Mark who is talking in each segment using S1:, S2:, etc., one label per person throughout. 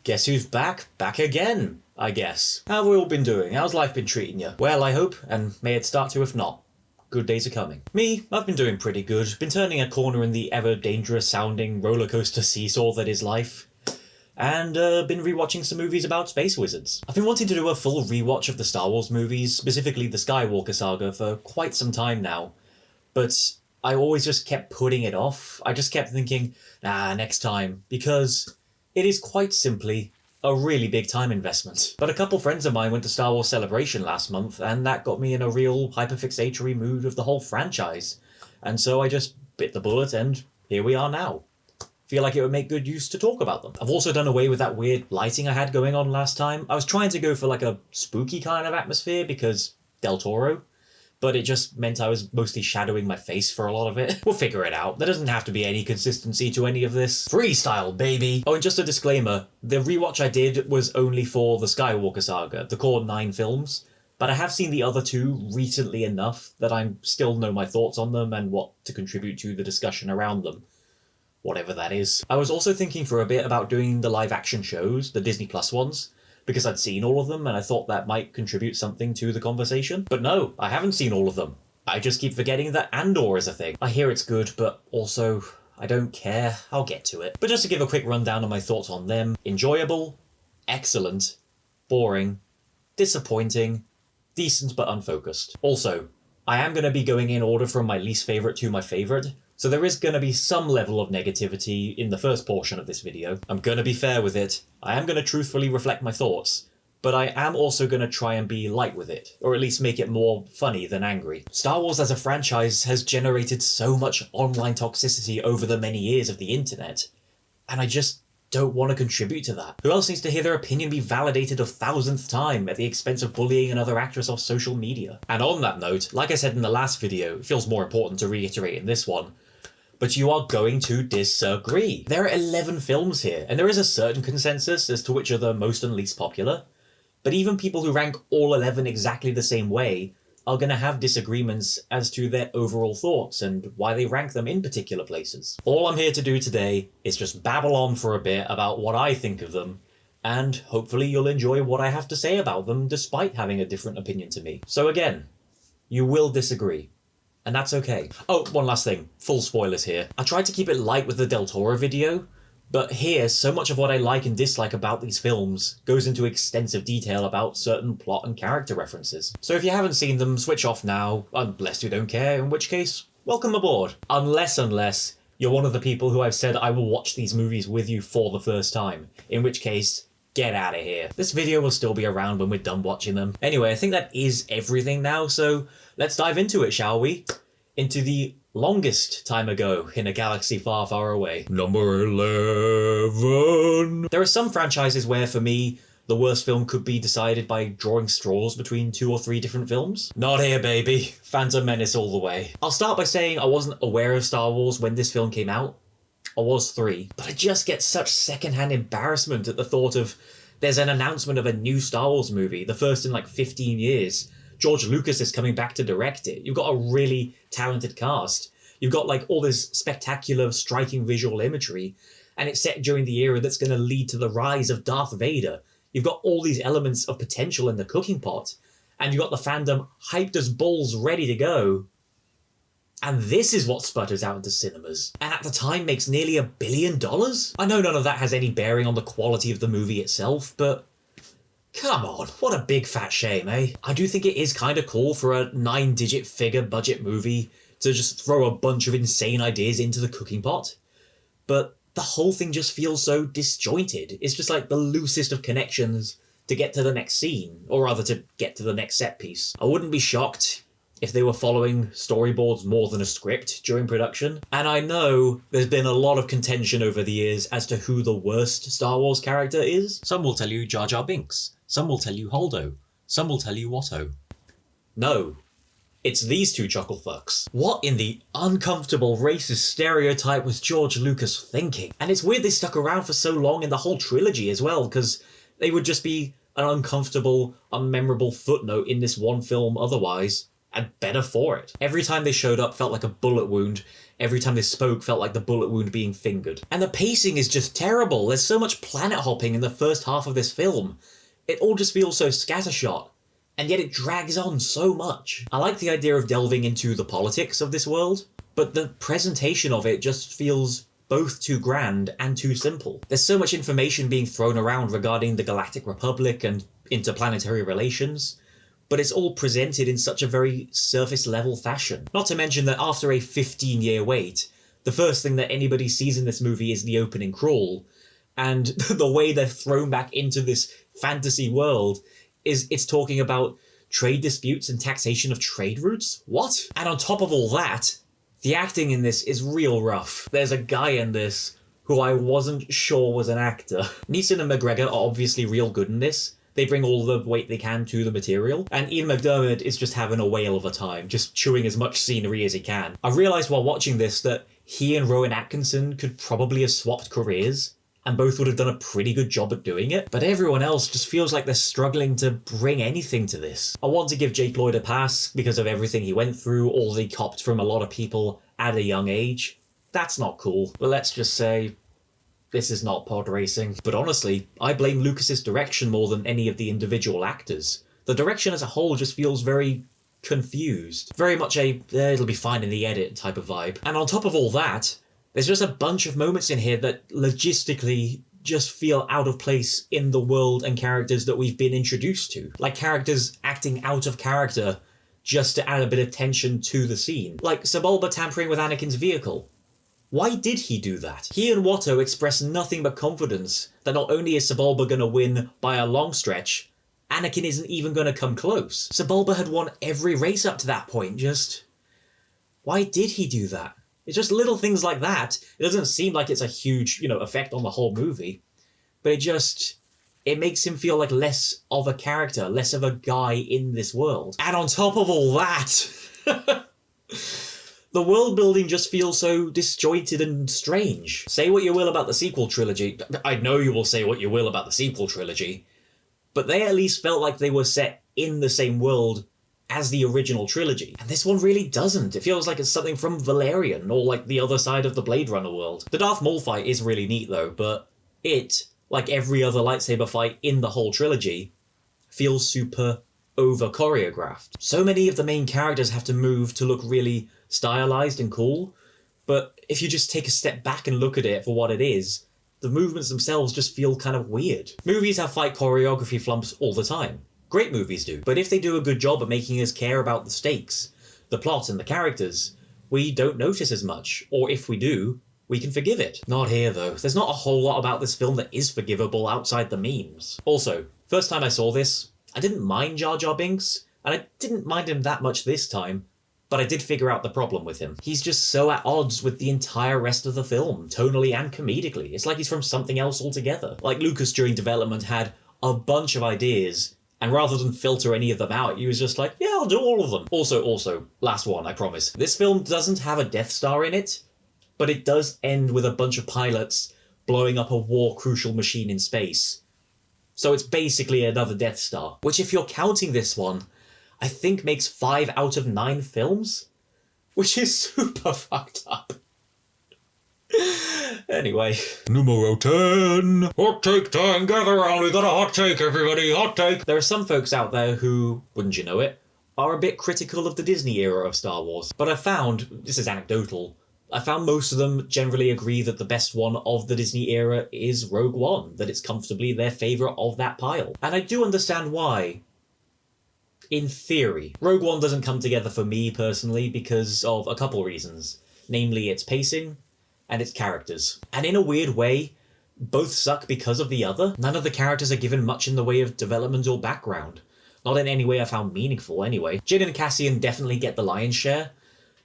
S1: Guess who's back? Back again, I guess. How have we all been doing? How's life been treating you? Well, I hope, and may it start to if not. Good days are coming. Me, I've been doing pretty good. Been turning a corner in the ever-dangerous sounding rollercoaster seesaw that is life. And been rewatching some movies about space wizards. I've been wanting to do a full rewatch of the Star Wars movies, specifically the Skywalker saga, for quite some time now. But I always just kept putting it off. I just kept thinking, next time, because it is quite simply a really big time investment. But a couple friends of mine went to Star Wars Celebration last month, and that got me in a real hyperfixatory mood of the whole franchise. And so I just bit the bullet, and here we are now. Feel like it would make good use to talk about them. I've also done away with that weird lighting I had going on last time. I was trying to go for like a spooky kind of atmosphere because Del Toro, but it just meant I was mostly shadowing my face for a lot of it. We'll figure it out. There doesn't have to be any consistency to any of this. Freestyle, baby! Oh, and just a disclaimer, the rewatch I did was only for the Skywalker saga, the core 9 films, but I have seen the other 2 recently enough that I still know my thoughts on them and what to contribute to the discussion around them. Whatever that is. I was also thinking for a bit about doing the live action shows, the Disney Plus ones, because I'd seen all of them and I thought that might contribute something to the conversation. But no, I haven't seen all of them. I just keep forgetting that Andor is a thing. I hear it's good, but also, I don't care. I'll get to it. But just to give a quick rundown of my thoughts on them: enjoyable, excellent, boring, disappointing, decent but unfocused. Also, I am going to be going in order from my least favourite to my favourite, so there is going to be some level of negativity in the first portion of this video. I'm going to be fair with it. I am going to truthfully reflect my thoughts, but I am also going to try and be light with it, or at least make it more funny than angry. Star Wars as a franchise has generated so much online toxicity over the many years of the internet, and I just don't want to contribute to that. Who else needs to hear their opinion be validated a 1000th time at the expense of bullying another actress off social media? And on that note, like I said in the last video, it feels more important to reiterate in this one, but you are going to disagree. There are 11 films here, and there is a certain consensus as to which are the most and least popular, but even people who rank all 11 exactly the same way are going to have disagreements as to their overall thoughts and why they rank them in particular places. All I'm here to do today is just babble on for a bit about what I think of them, and hopefully you'll enjoy what I have to say about them despite having a different opinion to me. So again, you will disagree. And that's okay. Oh, one last thing. Full spoilers here. I tried to keep it light with the Del Toro video, but here, so much of what I like and dislike about these films goes into extensive detail about certain plot and character references. So if you haven't seen them, switch off now, unless you don't care, in which case, welcome aboard. Unless you're one of the people who I've said I will watch these movies with you for the first time, in which case, get out of here. This video will still be around when we're done watching them. Anyway, I think that is everything now, so let's dive into it, shall we? Into the longest time ago in a galaxy far, far away. Number 11. There are some franchises where, for me, the worst film could be decided by drawing straws between 2 or 3 different films. Not here, baby. Phantom Menace all the way. I'll start by saying I wasn't aware of Star Wars when this film came out. I was 3, but I just get such secondhand embarrassment at the thought of there's an announcement of a new Star Wars movie, the first in like 15 years. George Lucas is coming back to direct it. You've got a really talented cast. You've got like all this spectacular, striking visual imagery, and it's set during the era that's going to lead to the rise of Darth Vader. You've got all these elements of potential in the cooking pot, and you've got the fandom hyped as balls ready to go. And this is what sputters out into cinemas, and at the time makes nearly $1 billion? I know none of that has any bearing on the quality of the movie itself, but come on, what a big fat shame, eh? I do think it is kind of cool for a 9-digit figure budget movie to just throw a bunch of insane ideas into the cooking pot, but the whole thing just feels so disjointed. It's just like the loosest of connections to get to the next scene, or rather to get to the next set piece. I wouldn't be shocked if they were following storyboards more than a script during production. And I know there's been a lot of contention over the years as to who the worst Star Wars character is. Some will tell you Jar Jar Binks. Some will tell you Holdo. Some will tell you Watto. No, it's these 2 chuckle fucks. What in the uncomfortable racist stereotype was George Lucas thinking? And it's weird they stuck around for so long in the whole trilogy as well, because they would just be an uncomfortable, unmemorable footnote in this one film otherwise. and better for it. Every time they showed up felt like a bullet wound. Every time they spoke felt like the bullet wound being fingered. And the pacing is just terrible. There's so much planet hopping in the first half of this film. It all just feels so scattershot, and yet it drags on so much. I like the idea of delving into the politics of this world, but the presentation of it just feels both too grand and too simple. There's so much information being thrown around regarding the Galactic Republic and interplanetary relations, but it's all presented in such a very surface-level fashion. Not to mention that after a 15-year wait, the first thing that anybody sees in this movie is the opening crawl, and the way they're thrown back into this fantasy world is it's talking about trade disputes and taxation of trade routes? What? And on top of all that, the acting in this is real rough. There's a guy in this who I wasn't sure was an actor. Neeson and McGregor are obviously real good in this. They bring all the weight they can to the material. And Ian McDiarmid is just having a whale of a time, just chewing as much scenery as he can. I realised while watching this that he and Rowan Atkinson could probably have swapped careers, and both would have done a pretty good job at doing it, but everyone else just feels like they're struggling to bring anything to this. I want to give Jake Lloyd a pass because of everything he went through, all he copped from a lot of people at a young age. That's not cool, but let's just say this is not pod racing. But honestly, I blame Lucas's direction more than any of the individual actors. The direction as a whole just feels very confused. Very much a, it'll be fine in the edit type of vibe. And on top of all that, there's just a bunch of moments in here that logistically just feel out of place in the world and characters that we've been introduced to. Like characters acting out of character just to add a bit of tension to the scene. Like Sebulba tampering with Anakin's vehicle. Why did he do that? He and Watto express nothing but confidence that not only is Sebulba going to win by a long stretch, Anakin isn't even going to come close. Sebulba had won every race up to that point, just... why did he do that? It's just little things like that. It doesn't seem like it's a huge, effect on the whole movie, but it makes him feel like less of a character, less of a guy in this world. And on top of all that, the world building just feels so disjointed and strange. Say what you will about the sequel trilogy. I know you will say what you will about the sequel trilogy, but they at least felt like they were set in the same world as the original trilogy. And this one really doesn't. It feels like it's something from Valerian, or like the other side of the Blade Runner world. The Darth Maul fight is really neat though, but it, like every other lightsaber fight in the whole trilogy, feels super over-choreographed. So many of the main characters have to move to look really stylized and cool, but if you just take a step back and look at it for what it is, the movements themselves just feel kind of weird. Movies have fight choreography flumps all the time. Great movies do, but if they do a good job at making us care about the stakes, the plot and the characters, we don't notice as much, or if we do, we can forgive it. Not here though. There's not a whole lot about this film that is forgivable outside the memes. Also, first time I saw this, I didn't mind Jar Jar Binks, and I didn't mind him that much this time, but I did figure out the problem with him. He's just so at odds with the entire rest of the film, tonally and comedically. It's like he's from something else altogether. Like Lucas during development had a bunch of ideas, and rather than filter any of them out, he was just like, yeah, I'll do all of them. Also, last one, I promise. This film doesn't have a Death Star in it, but it does end with a bunch of pilots blowing up a war-crucial machine in space. So it's basically another Death Star, which if you're counting this one, I think makes 5 out of 9 films, which is super fucked up. Anyway. Numero 10. Hot take time, gather around, we got a hot take, everybody, hot take. There are some folks out there who, wouldn't you know it, are a bit critical of the Disney era of Star Wars. But I found, this is anecdotal, I found most of them generally agree that the best one of the Disney era is Rogue One, that it's comfortably their favourite of that pile. And I do understand why. In theory. Rogue One doesn't come together for me personally because of a couple reasons. Namely, its pacing and its characters. And in a weird way, both suck because of the other. None of the characters are given much in the way of development or background. Not in any way I found meaningful anyway. Jyn and Cassian definitely get the lion's share,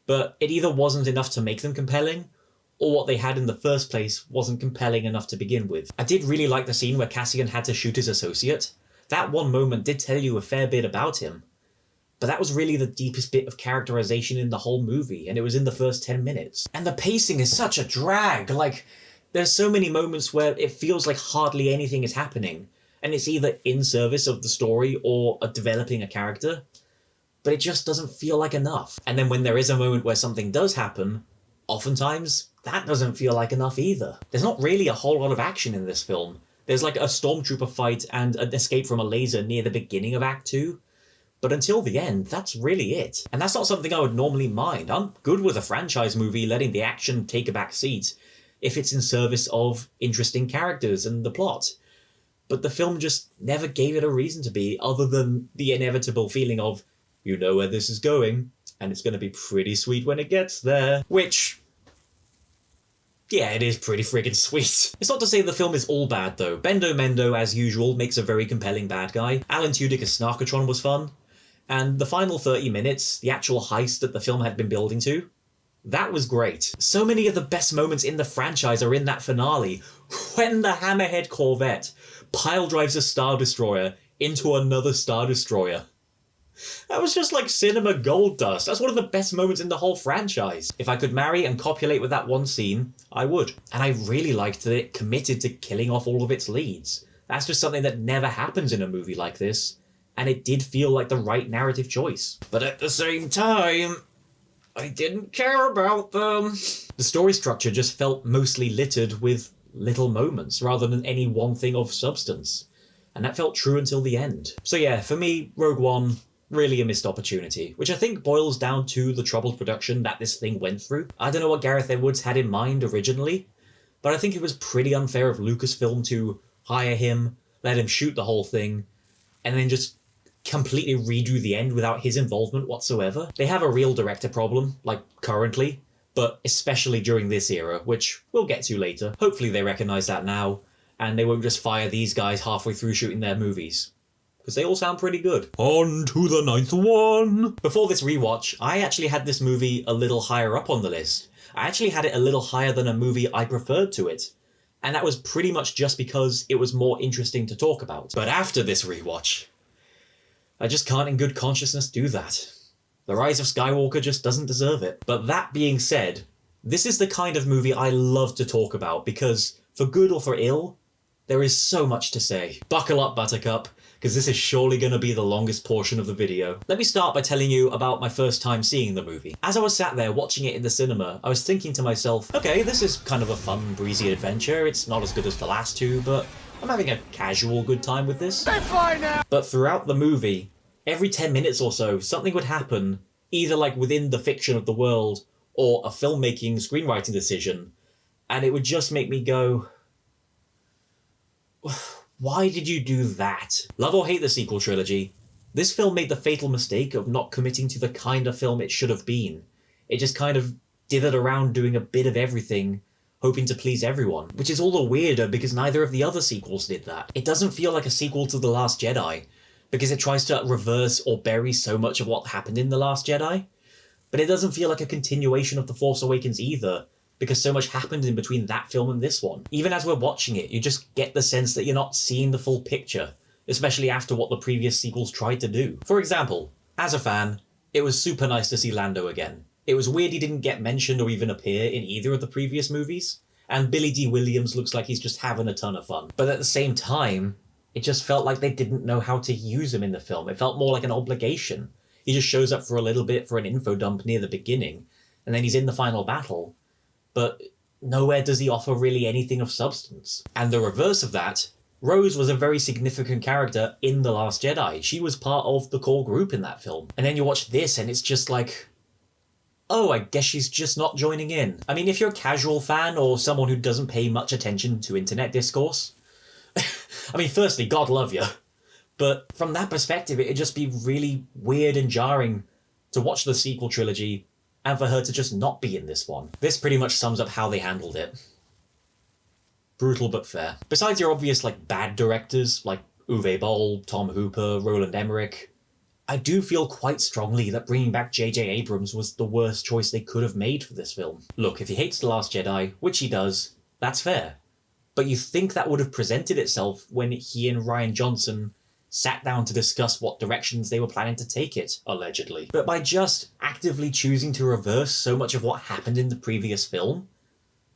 S1: but it either wasn't enough to make them compelling, or what they had in the first place wasn't compelling enough to begin with. I did really like the scene where Cassian had to shoot his associate. That one moment did tell you a fair bit about him, but that was really the deepest bit of characterization in the whole movie, and it was in the first 10 minutes. And the pacing is such a drag, like, there's so many moments where it feels like hardly anything is happening, and it's either in service of the story or developing a character. but it just doesn't feel like enough. And then when there is a moment where something does happen, oftentimes that doesn't feel like enough either. There's not really a whole lot of action in this film. There's like a stormtrooper fight and an escape from a laser near the beginning of Act 2, but until the end, that's really it. And that's not something I would normally mind. I'm good with a franchise movie letting the action take a back seat if it's in service of interesting characters and the plot. But the film just never gave it a reason to be, other than the inevitable feeling of, you know where this is going, and it's going to be pretty sweet when it gets there. Which, yeah, it is pretty friggin' sweet. It's not to say the film is all bad, though. Bendo Mendo, as usual, makes a very compelling bad guy. Alan Tudyk as Snarkatron was fun. And the final 30 minutes, the actual heist that the film had been building to, that was great. So many of the best moments in the franchise are in that finale, when the Hammerhead Corvette pile drives a Star Destroyer into another Star Destroyer. That was just like cinema gold dust. That's one of the best moments in the whole franchise. If I could marry and copulate with that one scene, I would. And I really liked that it committed to killing off all of its leads. That's just something that never happens in a movie like this, and it did feel like the right narrative choice. But at the same time, I didn't care about them. The story structure just felt mostly littered with little moments rather than any one thing of substance. And that felt true until the end. So yeah, for me, Rogue One, really a missed opportunity, which I think boils down to the troubled production that this thing went through. I don't know what Gareth Edwards had in mind originally, but I think it was pretty unfair of Lucasfilm to hire him, let him shoot the whole thing, and then just completely redo the end without his involvement whatsoever. They have a real director problem, like currently, but especially during this era, which we'll get to later. Hopefully they recognise that now, and they won't just fire these guys halfway through shooting their movies, because they all sound pretty good. On to the 9th one! Before this rewatch, I actually had this movie a little higher up on the list. I actually had it a little higher than a movie I preferred to it, and that was pretty much just because it was more interesting to talk about. But after this rewatch, I just can't in good consciousness do that. The Rise of Skywalker just doesn't deserve it. But that being said, this is the kind of movie I love to talk about because, for good or for ill, there is so much to say. Buckle up, Buttercup, because this is surely going to be the longest portion of the video. Let me start by telling you about my first time seeing the movie. As I was sat there watching it in the cinema, I was thinking to myself, okay, this is kind of a fun, breezy adventure. It's not as good as the last two, but I'm having a casual good time with this. They fly now! But throughout the movie, every 10 minutes or so, something would happen, either like within the fiction of the world or a filmmaking, screenwriting decision, and it would just make me go, why did you do that? Love or hate the sequel trilogy, this film made the fatal mistake of not committing to the kind of film it should have been. It just kind of dithered around doing a bit of everything, hoping to please everyone, which is all the weirder because neither of the other sequels did that. It doesn't feel like a sequel to The Last Jedi, because it tries to reverse or bury so much of what happened in The Last Jedi, but it doesn't feel like a continuation of The Force Awakens either, because so much happened in between that film and this one. Even as we're watching it, you just get the sense that you're not seeing the full picture, especially after what the previous sequels tried to do. For example, as a fan, it was super nice to see Lando again. It was weird he didn't get mentioned or even appear in either of the previous movies, and Billy D. Williams looks like he's just having a ton of fun. But at the same time, it just felt like they didn't know how to use him in the film. It felt more like an obligation. He just shows up for a little bit for an info dump near the beginning, and then he's in the final battle, but nowhere does he offer really anything of substance. And the reverse of that, Rose was a very significant character in The Last Jedi. She was part of the core group in that film. And then you watch this and it's just like, oh, I guess she's just not joining in. I mean, if you're a casual fan or someone who doesn't pay much attention to internet discourse, I mean, firstly, God love you. But from that perspective, it'd just be really weird and jarring to watch the sequel trilogy and for her to just not be in this one. This pretty much sums up how they handled it. Brutal but fair. Besides your obvious, bad directors, like Uwe Boll, Tom Hooper, Roland Emmerich, I do feel quite strongly that bringing back J.J. Abrams was the worst choice they could have made for this film. Look, if he hates The Last Jedi, which he does, that's fair. But you think that would have presented itself when he and Rian Johnson sat down to discuss what directions they were planning to take it, allegedly. But by just actively choosing to reverse so much of what happened in the previous film,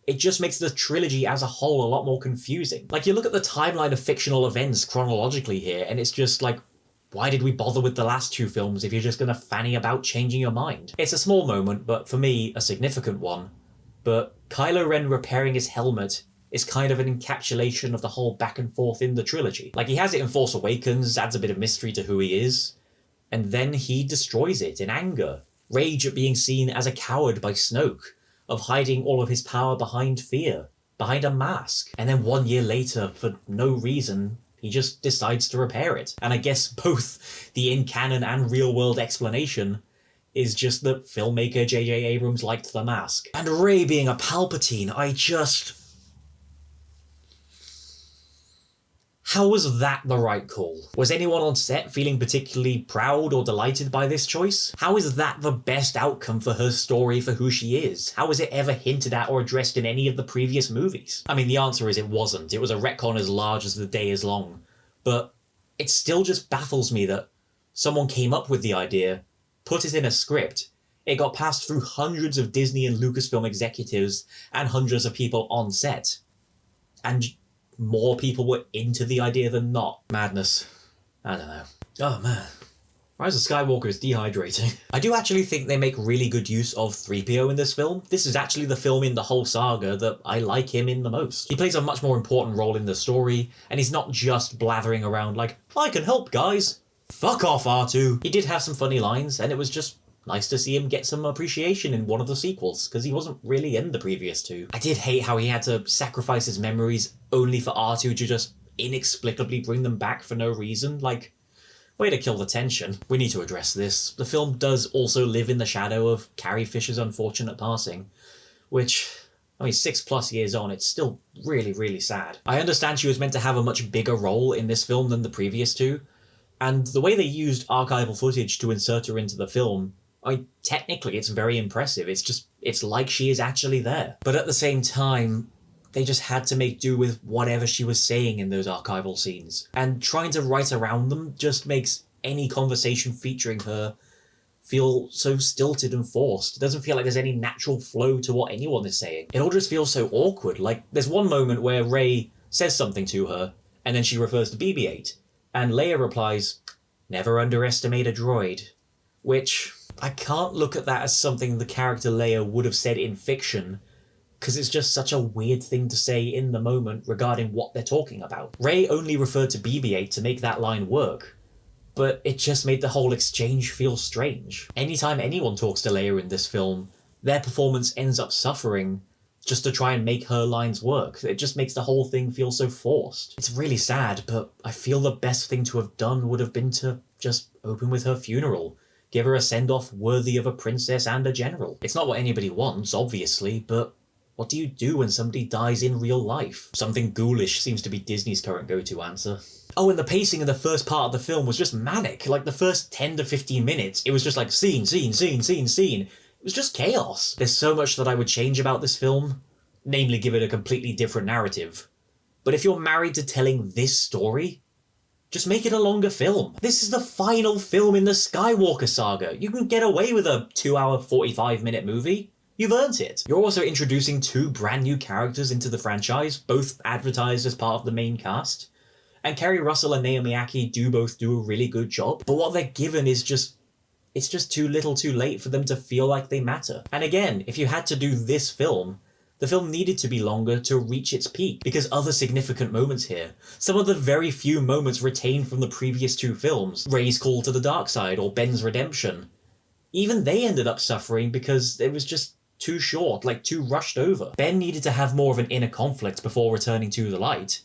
S1: it just makes the trilogy as a whole a lot more confusing. You look at the timeline of fictional events chronologically here, and it's just why did we bother with the last two films if you're just gonna fanny about changing your mind? It's a small moment, but for me, a significant one. But Kylo Ren repairing his helmet is kind of an encapsulation of the whole back and forth in the trilogy. Like, he has it in Force Awakens, adds a bit of mystery to who he is, and then he destroys it in anger. Rage at being seen as a coward by Snoke, of hiding all of his power behind fear, behind a mask. And then 1 year later, for no reason, he just decides to repair it. And I guess both the in-canon and real-world explanation is just that filmmaker J.J. Abrams liked the mask. And Rey being a Palpatine, How was that the right call? Was anyone on set feeling particularly proud or delighted by this choice? How is that the best outcome for her story for who she is? How was it ever hinted at or addressed in any of the previous movies? I mean, the answer is it wasn't. It was a retcon as large as the day is long. But it still just baffles me that someone came up with the idea, put it in a script, it got passed through hundreds of Disney and Lucasfilm executives and hundreds of people on set, and more people were into the idea than not. Madness. I don't know. Oh man. Rise of Skywalker is dehydrating. I do actually think they make really good use of 3PO in this film. This is actually the film in the whole saga that I like him in the most. He plays a much more important role in the story, and he's not just blathering around like, I can help guys. Fuck off, R2. He did have some funny lines, and it was just nice to see him get some appreciation in one of the sequels, because he wasn't really in the previous two. I did hate how he had to sacrifice his memories only for R2 to just inexplicably bring them back for no reason. Like, way to kill the tension. We need to address this. The film does also live in the shadow of Carrie Fisher's unfortunate passing, which, I mean, 6+ years on, it's still really, really sad. I understand she was meant to have a much bigger role in this film than the previous two, and the way they used archival footage to insert her into the film, I mean, technically it's very impressive. It's like she is actually there. But at the same time, they just had to make do with whatever she was saying in those archival scenes. And trying to write around them just makes any conversation featuring her feel so stilted and forced. It doesn't feel like there's any natural flow to what anyone is saying. It all just feels so awkward. Like, there's one moment where Rey says something to her, and then she refers to BB-8, and Leia replies, "Never underestimate a droid," which I can't look at that as something the character Leia would have said in fiction, because it's just such a weird thing to say in the moment regarding what they're talking about. Rey only referred to BB-8 to make that line work, but it just made the whole exchange feel strange. Anytime anyone talks to Leia in this film, their performance ends up suffering just to try and make her lines work. It just makes the whole thing feel so forced. It's really sad, but I feel the best thing to have done would have been to just open with her funeral. Give her a send-off worthy of a princess and a general. It's not what anybody wants, obviously, but what do you do when somebody dies in real life? Something ghoulish seems to be Disney's current go-to answer. Oh, and the pacing in the first part of the film was just manic. Like, the first 10 to 15 minutes, it was just like scene, scene, scene, scene, scene. It was just chaos. There's so much that I would change about this film, namely give it a completely different narrative. But if you're married to telling this story, just make it a longer film. This is the final film in the Skywalker saga. You can get away with a 2-hour, 45-minute movie. You've earned it. You're also introducing 2 brand new characters into the franchise, both advertised as part of the main cast. And Kerry Russell and Naomi Ackie do both do a really good job. But what they're given is it's just too little too late for them to feel like they matter. And again, if you had to do this film, the film needed to be longer to reach its peak, because other significant moments here, some of the very few moments retained from the previous 2 films, Rey's call to the dark side or Ben's redemption, even they ended up suffering because it was just too short, like too rushed over. Ben needed to have more of an inner conflict before returning to the light,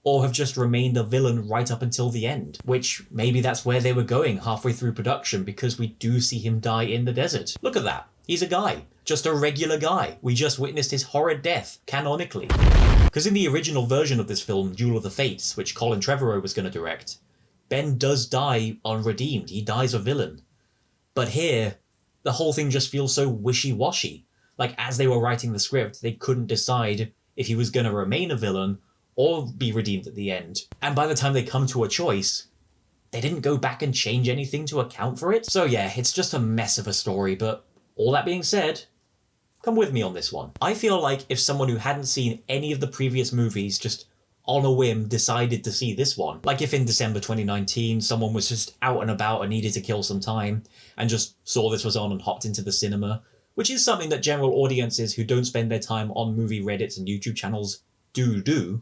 S1: or have just remained a villain right up until the end, which maybe that's where they were going halfway through production, because we do see him die in the desert. Look at that. He's a guy. Just a regular guy. We just witnessed his horrid death, canonically. Because in the original version of this film, Duel of the Fates, which Colin Trevorrow was going to direct, Ben does die unredeemed. He dies a villain. But here, the whole thing just feels so wishy-washy. Like, as they were writing the script, they couldn't decide if he was going to remain a villain or be redeemed at the end. And by the time they come to a choice, they didn't go back and change anything to account for it. So yeah, it's just a mess of a story, but all that being said, come with me on this one. I feel like if someone who hadn't seen any of the previous movies just on a whim decided to see this one. Like if in December 2019 someone was just out and about and needed to kill some time and just saw this was on and hopped into the cinema, which is something that general audiences who don't spend their time on movie Reddits and YouTube channels do.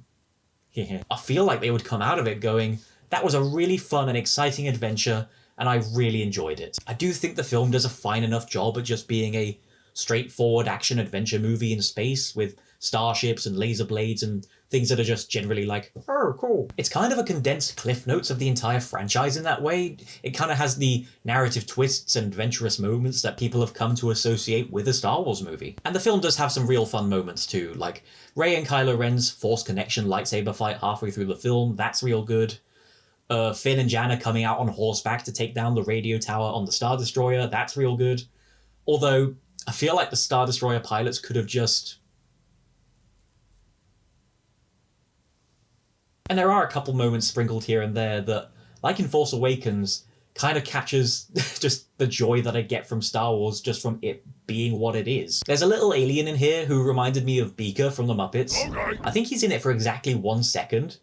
S1: I feel like they would come out of it going, that was a really fun and exciting adventure and I really enjoyed it. I do think the film does a fine enough job at just being a straightforward action adventure movie in space with starships and laser blades and things that are just generally like, oh, cool. It's kind of a condensed cliff notes of the entire franchise in that way. It kind of has the narrative twists and adventurous moments that people have come to associate with a Star Wars movie. And the film does have some real fun moments too, like Rey and Kylo Ren's Force connection lightsaber fight halfway through the film, that's real good. Finn and Janna coming out on horseback to take down the radio tower on the Star Destroyer, that's real good. Although, I feel like the Star Destroyer pilots could have just... And there are a couple moments sprinkled here and there that, like in Force Awakens, kind of captures just the joy that I get from Star Wars just from it being what it is. There's a little alien in here who reminded me of Beaker from the Muppets. Okay. I think he's in it for exactly 1 second,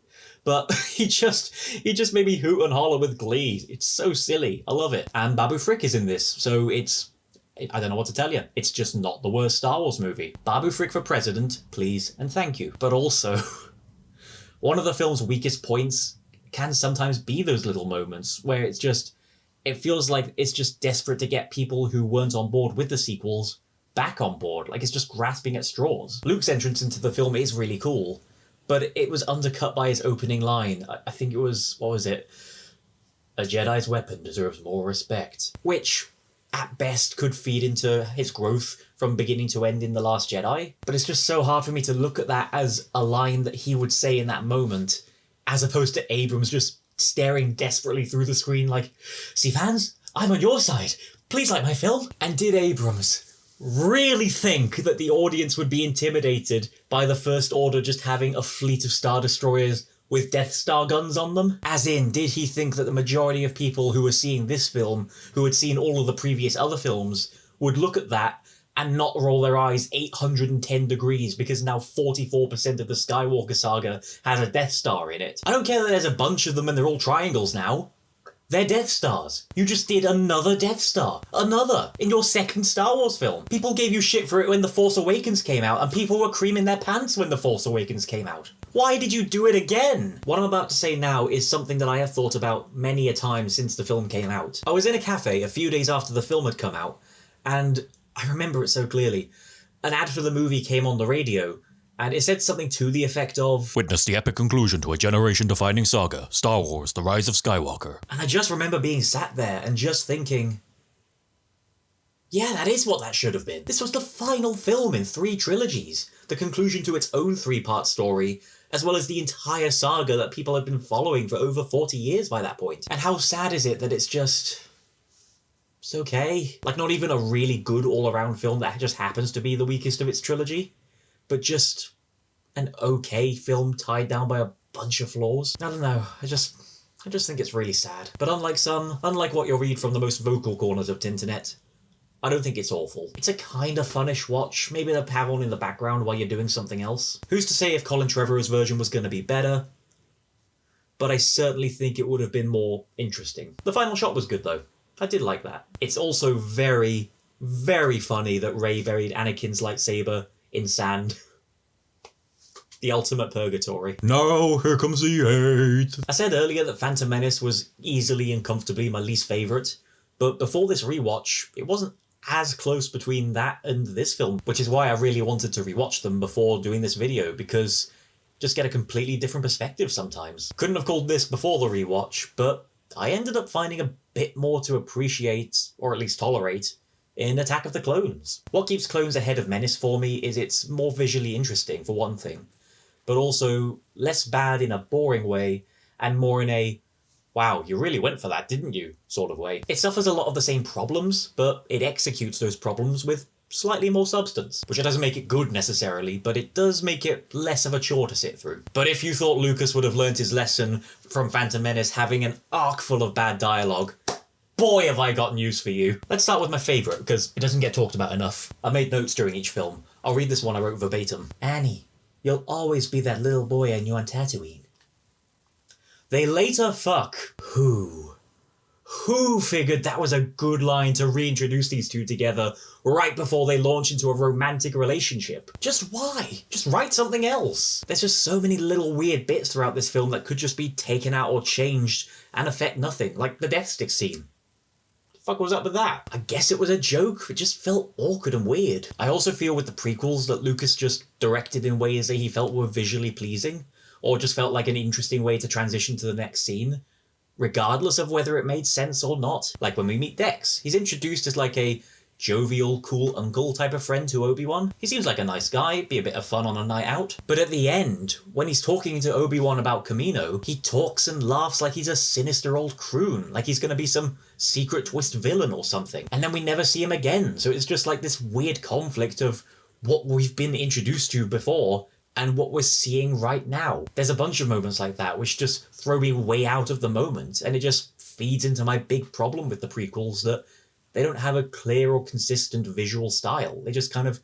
S1: but he just made me hoot and holler with glee. It's so silly. I love it. And Babu Frick is in this, so it's... I don't know what to tell you. It's just not the worst Star Wars movie. Babu Frick for president, please and thank you. But also, one of the film's weakest points can sometimes be those little moments where it feels like it's just desperate to get people who weren't on board with the sequels back on board. Like it's just grasping at straws. Luke's entrance into the film is really cool, but it was undercut by his opening line. I think it was, what was it? A Jedi's weapon deserves more respect. Which, at best, could feed into his growth from beginning to end in The Last Jedi. But it's just so hard for me to look at that as a line that he would say in that moment, as opposed to Abrams just staring desperately through the screen like, see fans, I'm on your side. Please like my film. And did Abrams really think that the audience would be intimidated by the First Order just having a fleet of Star Destroyers with Death Star guns on them? As in, did he think that the majority of people who were seeing this film, who had seen all of the previous other films, would look at that and not roll their eyes 810 degrees because now 44% of the Skywalker saga has a Death Star in it? I don't care that there's a bunch of them and they're all triangles now. They're Death Stars. You just did another Death Star. Another. In your second Star Wars film. People gave you shit for it when The Force Awakens came out, and people were creaming their pants when The Force Awakens came out. Why did you do it again? What I'm about to say now is something that I have thought about many a time since the film came out. I was in a cafe a few days after the film had come out, and I remember it so clearly. An ad for the movie came on the radio, and it said something to the effect of, "Witness the epic conclusion to a generation-defining saga, Star Wars, The Rise of Skywalker." And I just remember being sat there and just thinking, yeah, that is what that should have been. This was the final film in 3 trilogies, the conclusion to its own 3-part story, as well as the entire saga that people had been following for over 40 years by that point. And how sad is it that it's okay. Like, not even a really good all-around film that just happens to be the weakest of its trilogy, but just an okay film tied down by a bunch of flaws. I don't know, I just think it's really sad. But unlike what you'll read from the most vocal corners of Tinternet, I don't think it's awful. It's a kind of funnish watch, maybe to have on in the background while you're doing something else. Who's to say if Colin Trevorrow's version was going to be better? But I certainly think it would have been more interesting. The final shot was good though. I did like that. It's also very, very funny that Rey buried Anakin's lightsaber in sand. The ultimate purgatory. Now, here comes the hate. I said earlier that Phantom Menace was easily and comfortably my least favourite, but before this rewatch, it wasn't as close between that and this film, which is why I really wanted to rewatch them before doing this video, because just get a completely different perspective sometimes. Couldn't have called this before the rewatch, but I ended up finding a bit more to appreciate, or at least tolerate, in Attack of the Clones. What keeps Clones ahead of Menace for me is it's more visually interesting, for one thing, but also less bad in a boring way, and more in a, wow, you really went for that, didn't you, sort of way. It suffers a lot of the same problems, but it executes those problems with slightly more substance, which it doesn't make it good necessarily, but it does make it less of a chore to sit through. But if you thought Lucas would have learnt his lesson from Phantom Menace having an arc full of bad dialogue, boy have I got news for you. Let's start with my favourite, because it doesn't get talked about enough. I made notes during each film. I'll read this one I wrote verbatim. Annie, You'll always be that little boy I knew on Tatooine. They later fuck. Who figured that was a good line to reintroduce these two together right before they launch into a romantic relationship? Just why? Just write something else. There's just so many little weird bits throughout this film that could just be taken out or changed and affect nothing, like the death stick scene. The fuck was up with that? I guess it was a joke. It just felt awkward and weird. I also feel with the prequels that Lucas just directed in ways that he felt were visually pleasing, or just felt like an interesting way to transition to the next scene, regardless of whether it made sense or not. Like when we meet Dex, he's introduced as like a jovial, cool uncle type of friend to Obi-Wan. He seems like a nice guy, be a bit of fun on a night out. But at the end, when he's talking to Obi-Wan about Kamino, he talks and laughs like he's a sinister old croon, like he's gonna be some secret twist villain or something. And then we never see him again, so it's just like this weird conflict of what we've been introduced to before and what we're seeing right now. There's a bunch of moments like that which just throw me way out of the moment, and it just feeds into my big problem with the prequels, that they don't have a clear or consistent visual style. They just kind of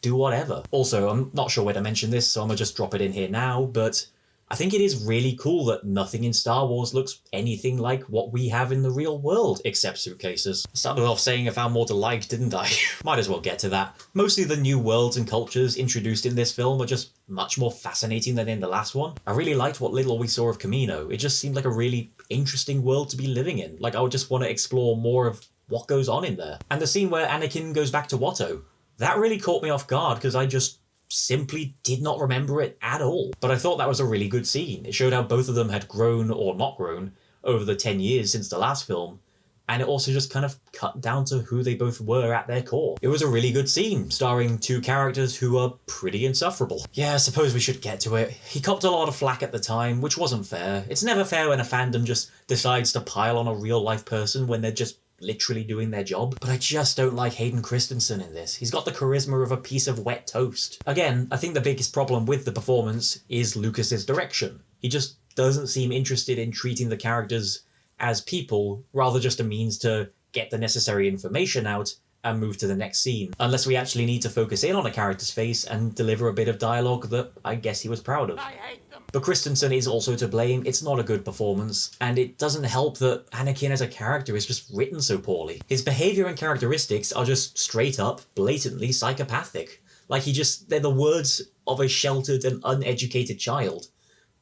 S1: do whatever. Also, I'm not sure where to mention this, so I'm gonna just drop it in here now, but I think it is really cool that nothing in Star Wars looks anything like what we have in the real world, except suitcases. I started off saying I found more to like, didn't I? Might as well get to that. Mostly the new worlds and cultures introduced in this film are just much more fascinating than in the last one. I really liked what little we saw of Kamino. It just seemed like a really interesting world to be living in. Like, I would just want to explore more of what goes on in there. And the scene where Anakin goes back to Watto, that really caught me off guard, because I just simply did not remember it at all. But I thought that was a really good scene. It showed how both of them had grown, or not grown, over the 10 years since the last film, and it also just kind of cut down to who they both were at their core. It was a really good scene, starring two characters who are pretty insufferable. Yeah, I suppose we should get to it. He copped a lot of flack at the time, which wasn't fair. It's never fair when a fandom just decides to pile on a real-life person when they're just literally doing their job. But I just don't like Hayden Christensen in this. He's got the charisma of a piece of wet toast. Again, I think the biggest problem with the performance is Lucas's direction. He just doesn't seem interested in treating the characters as people, rather just a means to get the necessary information out and move to the next scene. Unless we actually need to focus in on a character's face and deliver a bit of dialogue that I guess he was proud of.
S2: I hate them.
S1: But Christensen is also to blame. It's not a good performance, and it doesn't help that Anakin as a character is just written so poorly. His behaviour and characteristics are just straight up, blatantly psychopathic. Like they're the words of a sheltered and uneducated child.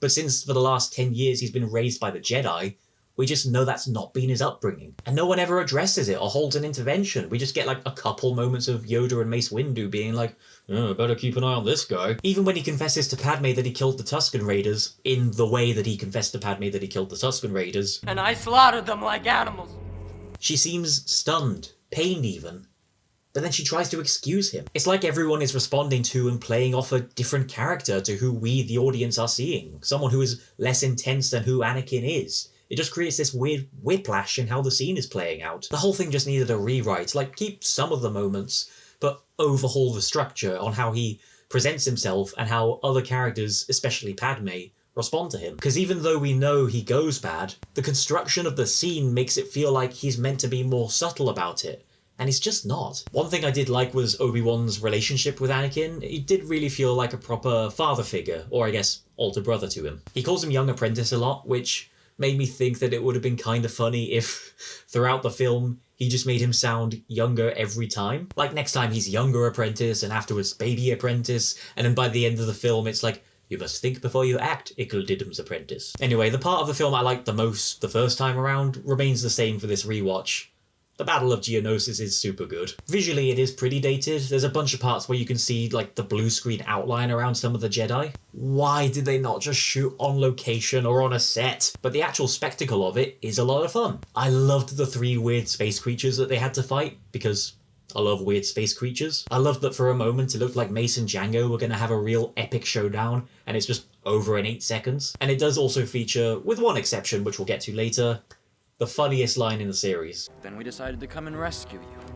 S1: But since for the last 10 years he's been raised by the Jedi, we just know that's not been his upbringing. And no one ever addresses it or holds an intervention. We just get like a couple moments of Yoda and Mace Windu being like, oh, better keep an eye on this guy. Even when he confesses to Padme that he killed the Tusken Raiders, in the way that he confessed to Padme that he killed the Tusken Raiders,
S2: And I slaughtered them like animals.
S1: she seems stunned, pained even. But then she tries to excuse him. It's like everyone is responding to and playing off a different character to who we, the audience, are seeing. Someone who is less intense than who Anakin is. It just creates this weird whiplash in how the scene is playing out. The whole thing just needed a rewrite. Like, keep some of the moments, but overhaul the structure on how he presents himself and how other characters, especially Padme, respond to him. Because even though we know he goes bad, the construction of the scene makes it feel like he's meant to be more subtle about it. And he's just not. One thing I did like was Obi-Wan's relationship with Anakin. He did really feel like a proper father figure, or I guess older brother to him. He calls him young apprentice a lot, which made me think that it would have been kind of funny if throughout the film he just made him sound younger every time. Like next time he's younger apprentice and afterwards baby apprentice, and then by the end of the film it's like, you must think before you act, Ickle Didum's apprentice. Anyway, the part of the film I liked the most the first time around remains the same for this rewatch. The Battle of Geonosis is super good. Visually it is pretty dated. There's a bunch of parts where you can see like the blue screen outline around some of the Jedi. Why did they not just shoot on location or on a set? But the actual spectacle of it is a lot of fun. I loved the 3 weird space creatures that they had to fight, because I love weird space creatures. I loved that for a moment it looked like Mace and Django were going to have a real epic showdown, and it's just over in 8 seconds. And it does also feature, with one exception which we'll get to later, the funniest line in the series.
S3: Then we decided to come and rescue you.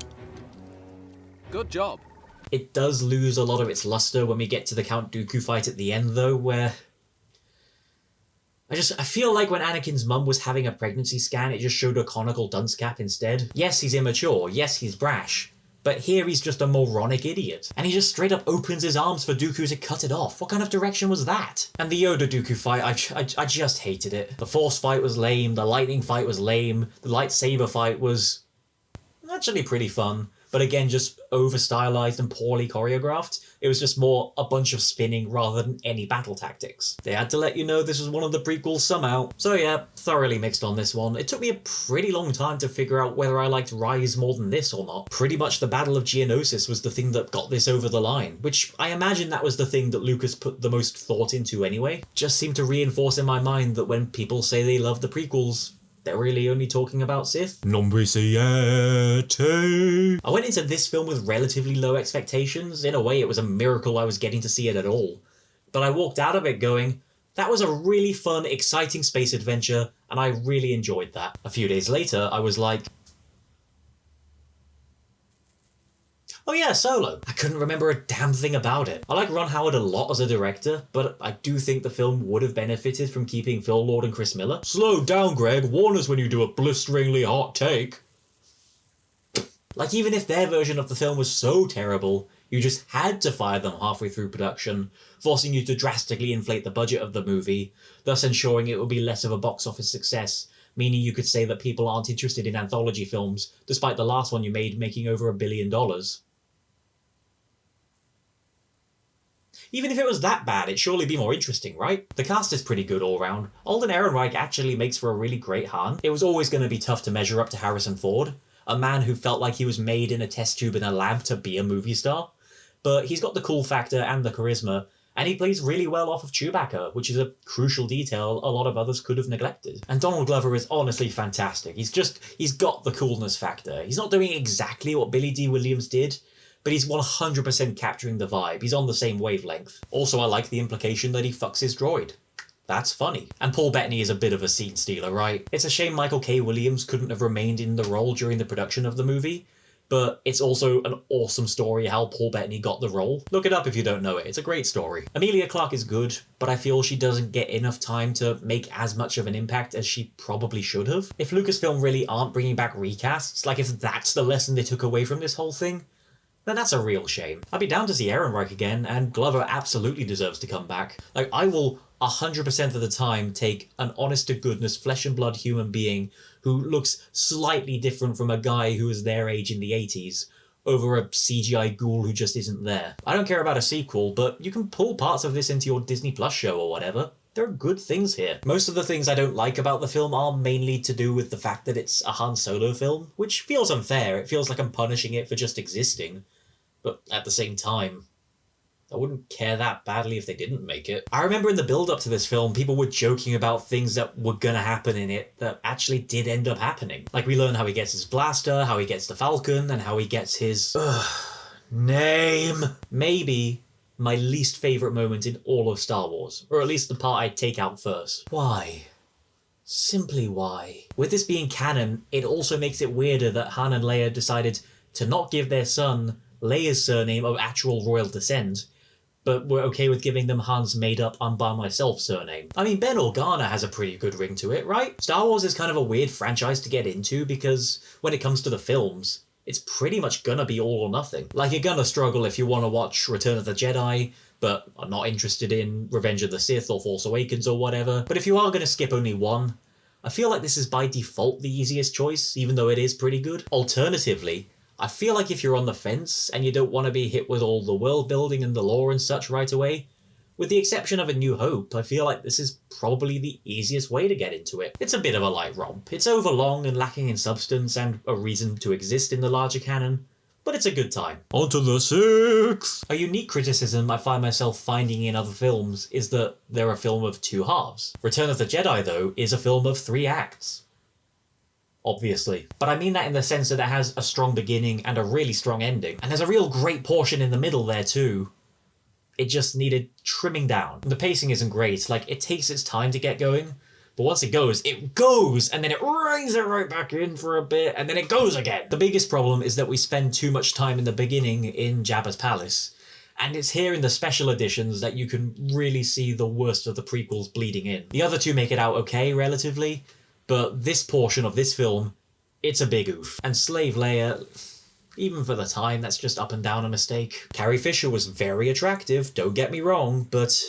S3: Good job.
S1: It does lose a lot of its luster when we get to the Count Dooku fight at the end though, where I feel like when Anakin's mum was having a pregnancy scan, it just showed a conical dunce cap instead. Yes, he's immature, yes, he's brash, But here he's just a moronic idiot. And he just straight up opens his arms for Dooku to cut it off. What kind of direction was that? And the Yoda Dooku fight, I just hated it. The Force fight was lame, the lightning fight was lame, the lightsaber fight was actually pretty fun. But again, just over-stylized and poorly choreographed. It was just more a bunch of spinning rather than any battle tactics. They had to let you know this was one of the prequels somehow. So yeah, thoroughly mixed on this one. It took me a pretty long time to figure out whether I liked Rise more than this or not. Pretty much the Battle of Geonosis was the thing that got this over the line, which I imagine that was the thing that Lucas put the most thought into anyway. Just seemed to reinforce in my mind that when people say they love the prequels, they're really only talking about Sith. Non siete. I went into this film with relatively low expectations. In a way, it was a miracle I was getting to see it at all. But I walked out of it going, that was a really fun, exciting space adventure, and I really enjoyed that. A few days later, I was like, oh yeah, Solo. I couldn't remember a damn thing about it. I like Ron Howard a lot as a director, but I do think the film would have benefited from keeping Phil Lord and Chris Miller. Slow down, Greg. Warn us when you do a blisteringly hot take. Like, even if their version of the film was so terrible, you just had to fire them halfway through production, forcing you to drastically inflate the budget of the movie, thus ensuring it would be less of a box office success, meaning you could say that people aren't interested in anthology films, despite the last one you made making over $1 billion. Even if it was that bad, it'd surely be more interesting, right? The cast is pretty good all round. Alden Ehrenreich actually makes for a really great Han. It was always going to be tough to measure up to Harrison Ford, a man who felt like he was made in a test tube in a lab to be a movie star. But he's got the cool factor and the charisma, and he plays really well off of Chewbacca, which is a crucial detail a lot of others could have neglected. And Donald Glover is honestly fantastic. He's got the coolness factor. He's not doing exactly what Billy D. Williams did, but he's 100% capturing the vibe. He's on the same wavelength. Also, I like the implication that he fucks his droid. That's funny. And Paul Bettany is a bit of a scene stealer, right? It's a shame Michael K. Williams couldn't have remained in the role during the production of the movie, but it's also an awesome story how Paul Bettany got the role. Look it up if you don't know it. It's a great story. Emilia Clarke is good, but I feel she doesn't get enough time to make as much of an impact as she probably should have. If Lucasfilm really aren't bringing back recasts, like if that's the lesson they took away from this whole thing, then that's a real shame. I'd be down to see Ehrenreich again, and Glover absolutely deserves to come back. Like, I will 100% of the time take an honest-to-goodness, flesh-and-blood human being who looks slightly different from a guy who was their age in the 80s over a CGI ghoul who just isn't there. I don't care about a sequel, but you can pull parts of this into your Disney Plus show or whatever. There are good things here. Most of the things I don't like about the film are mainly to do with the fact that it's a Han Solo film, which feels unfair. It feels like I'm punishing it for just existing. But at the same time, I wouldn't care that badly if they didn't make it. I remember in the build-up to this film, people were joking about things that were gonna happen in it that actually did end up happening. Like, we learn how he gets his blaster, how he gets the Falcon, and how he gets his... name! Maybe my least favourite moment in all of Star Wars. Or at least the part I'd take out first. Why? Simply why? With this being canon, it also makes it weirder that Han and Leia decided to not give their son Leia's surname of actual royal descent, but we're okay with giving them Han's made-up I'm by myself surname. I mean, Ben Organa has a pretty good ring to it, right? Star Wars is kind of a weird franchise to get into because when it comes to the films, it's pretty much gonna be all or nothing. Like, you're gonna struggle if you want to watch Return of the Jedi, but are not interested in Revenge of the Sith or Force Awakens or whatever. But if you are gonna skip only one, I feel like this is by default the easiest choice, even though it is pretty good. Alternatively, I feel like if you're on the fence and you don't want to be hit with all the world building and the lore and such right away, with the exception of A New Hope, I feel like this is probably the easiest way to get into it. It's a bit of a light romp. It's overlong and lacking in substance and a reason to exist in the larger canon, but it's a good time. On to the sixth! A unique criticism I find myself finding in other films is that they're a film of two halves. Return of the Jedi, though, is a film of 3 acts. Obviously. But I mean that in the sense that it has a strong beginning and a really strong ending. And there's a real great portion in the middle there too. It just needed trimming down. The pacing isn't great, like it takes its time to get going, but once it goes, and then it reins it right back in for a bit, and then it goes again. The biggest problem is that we spend too much time in the beginning in Jabba's palace, and it's here in the special editions that you can really see the worst of the prequels bleeding in. The other two make it out okay, relatively, but this portion of this film, it's a big oof. And Slave Leia, Even for the time, that's just up and down a mistake. Carrie Fisher was very attractive, don't get me wrong, but...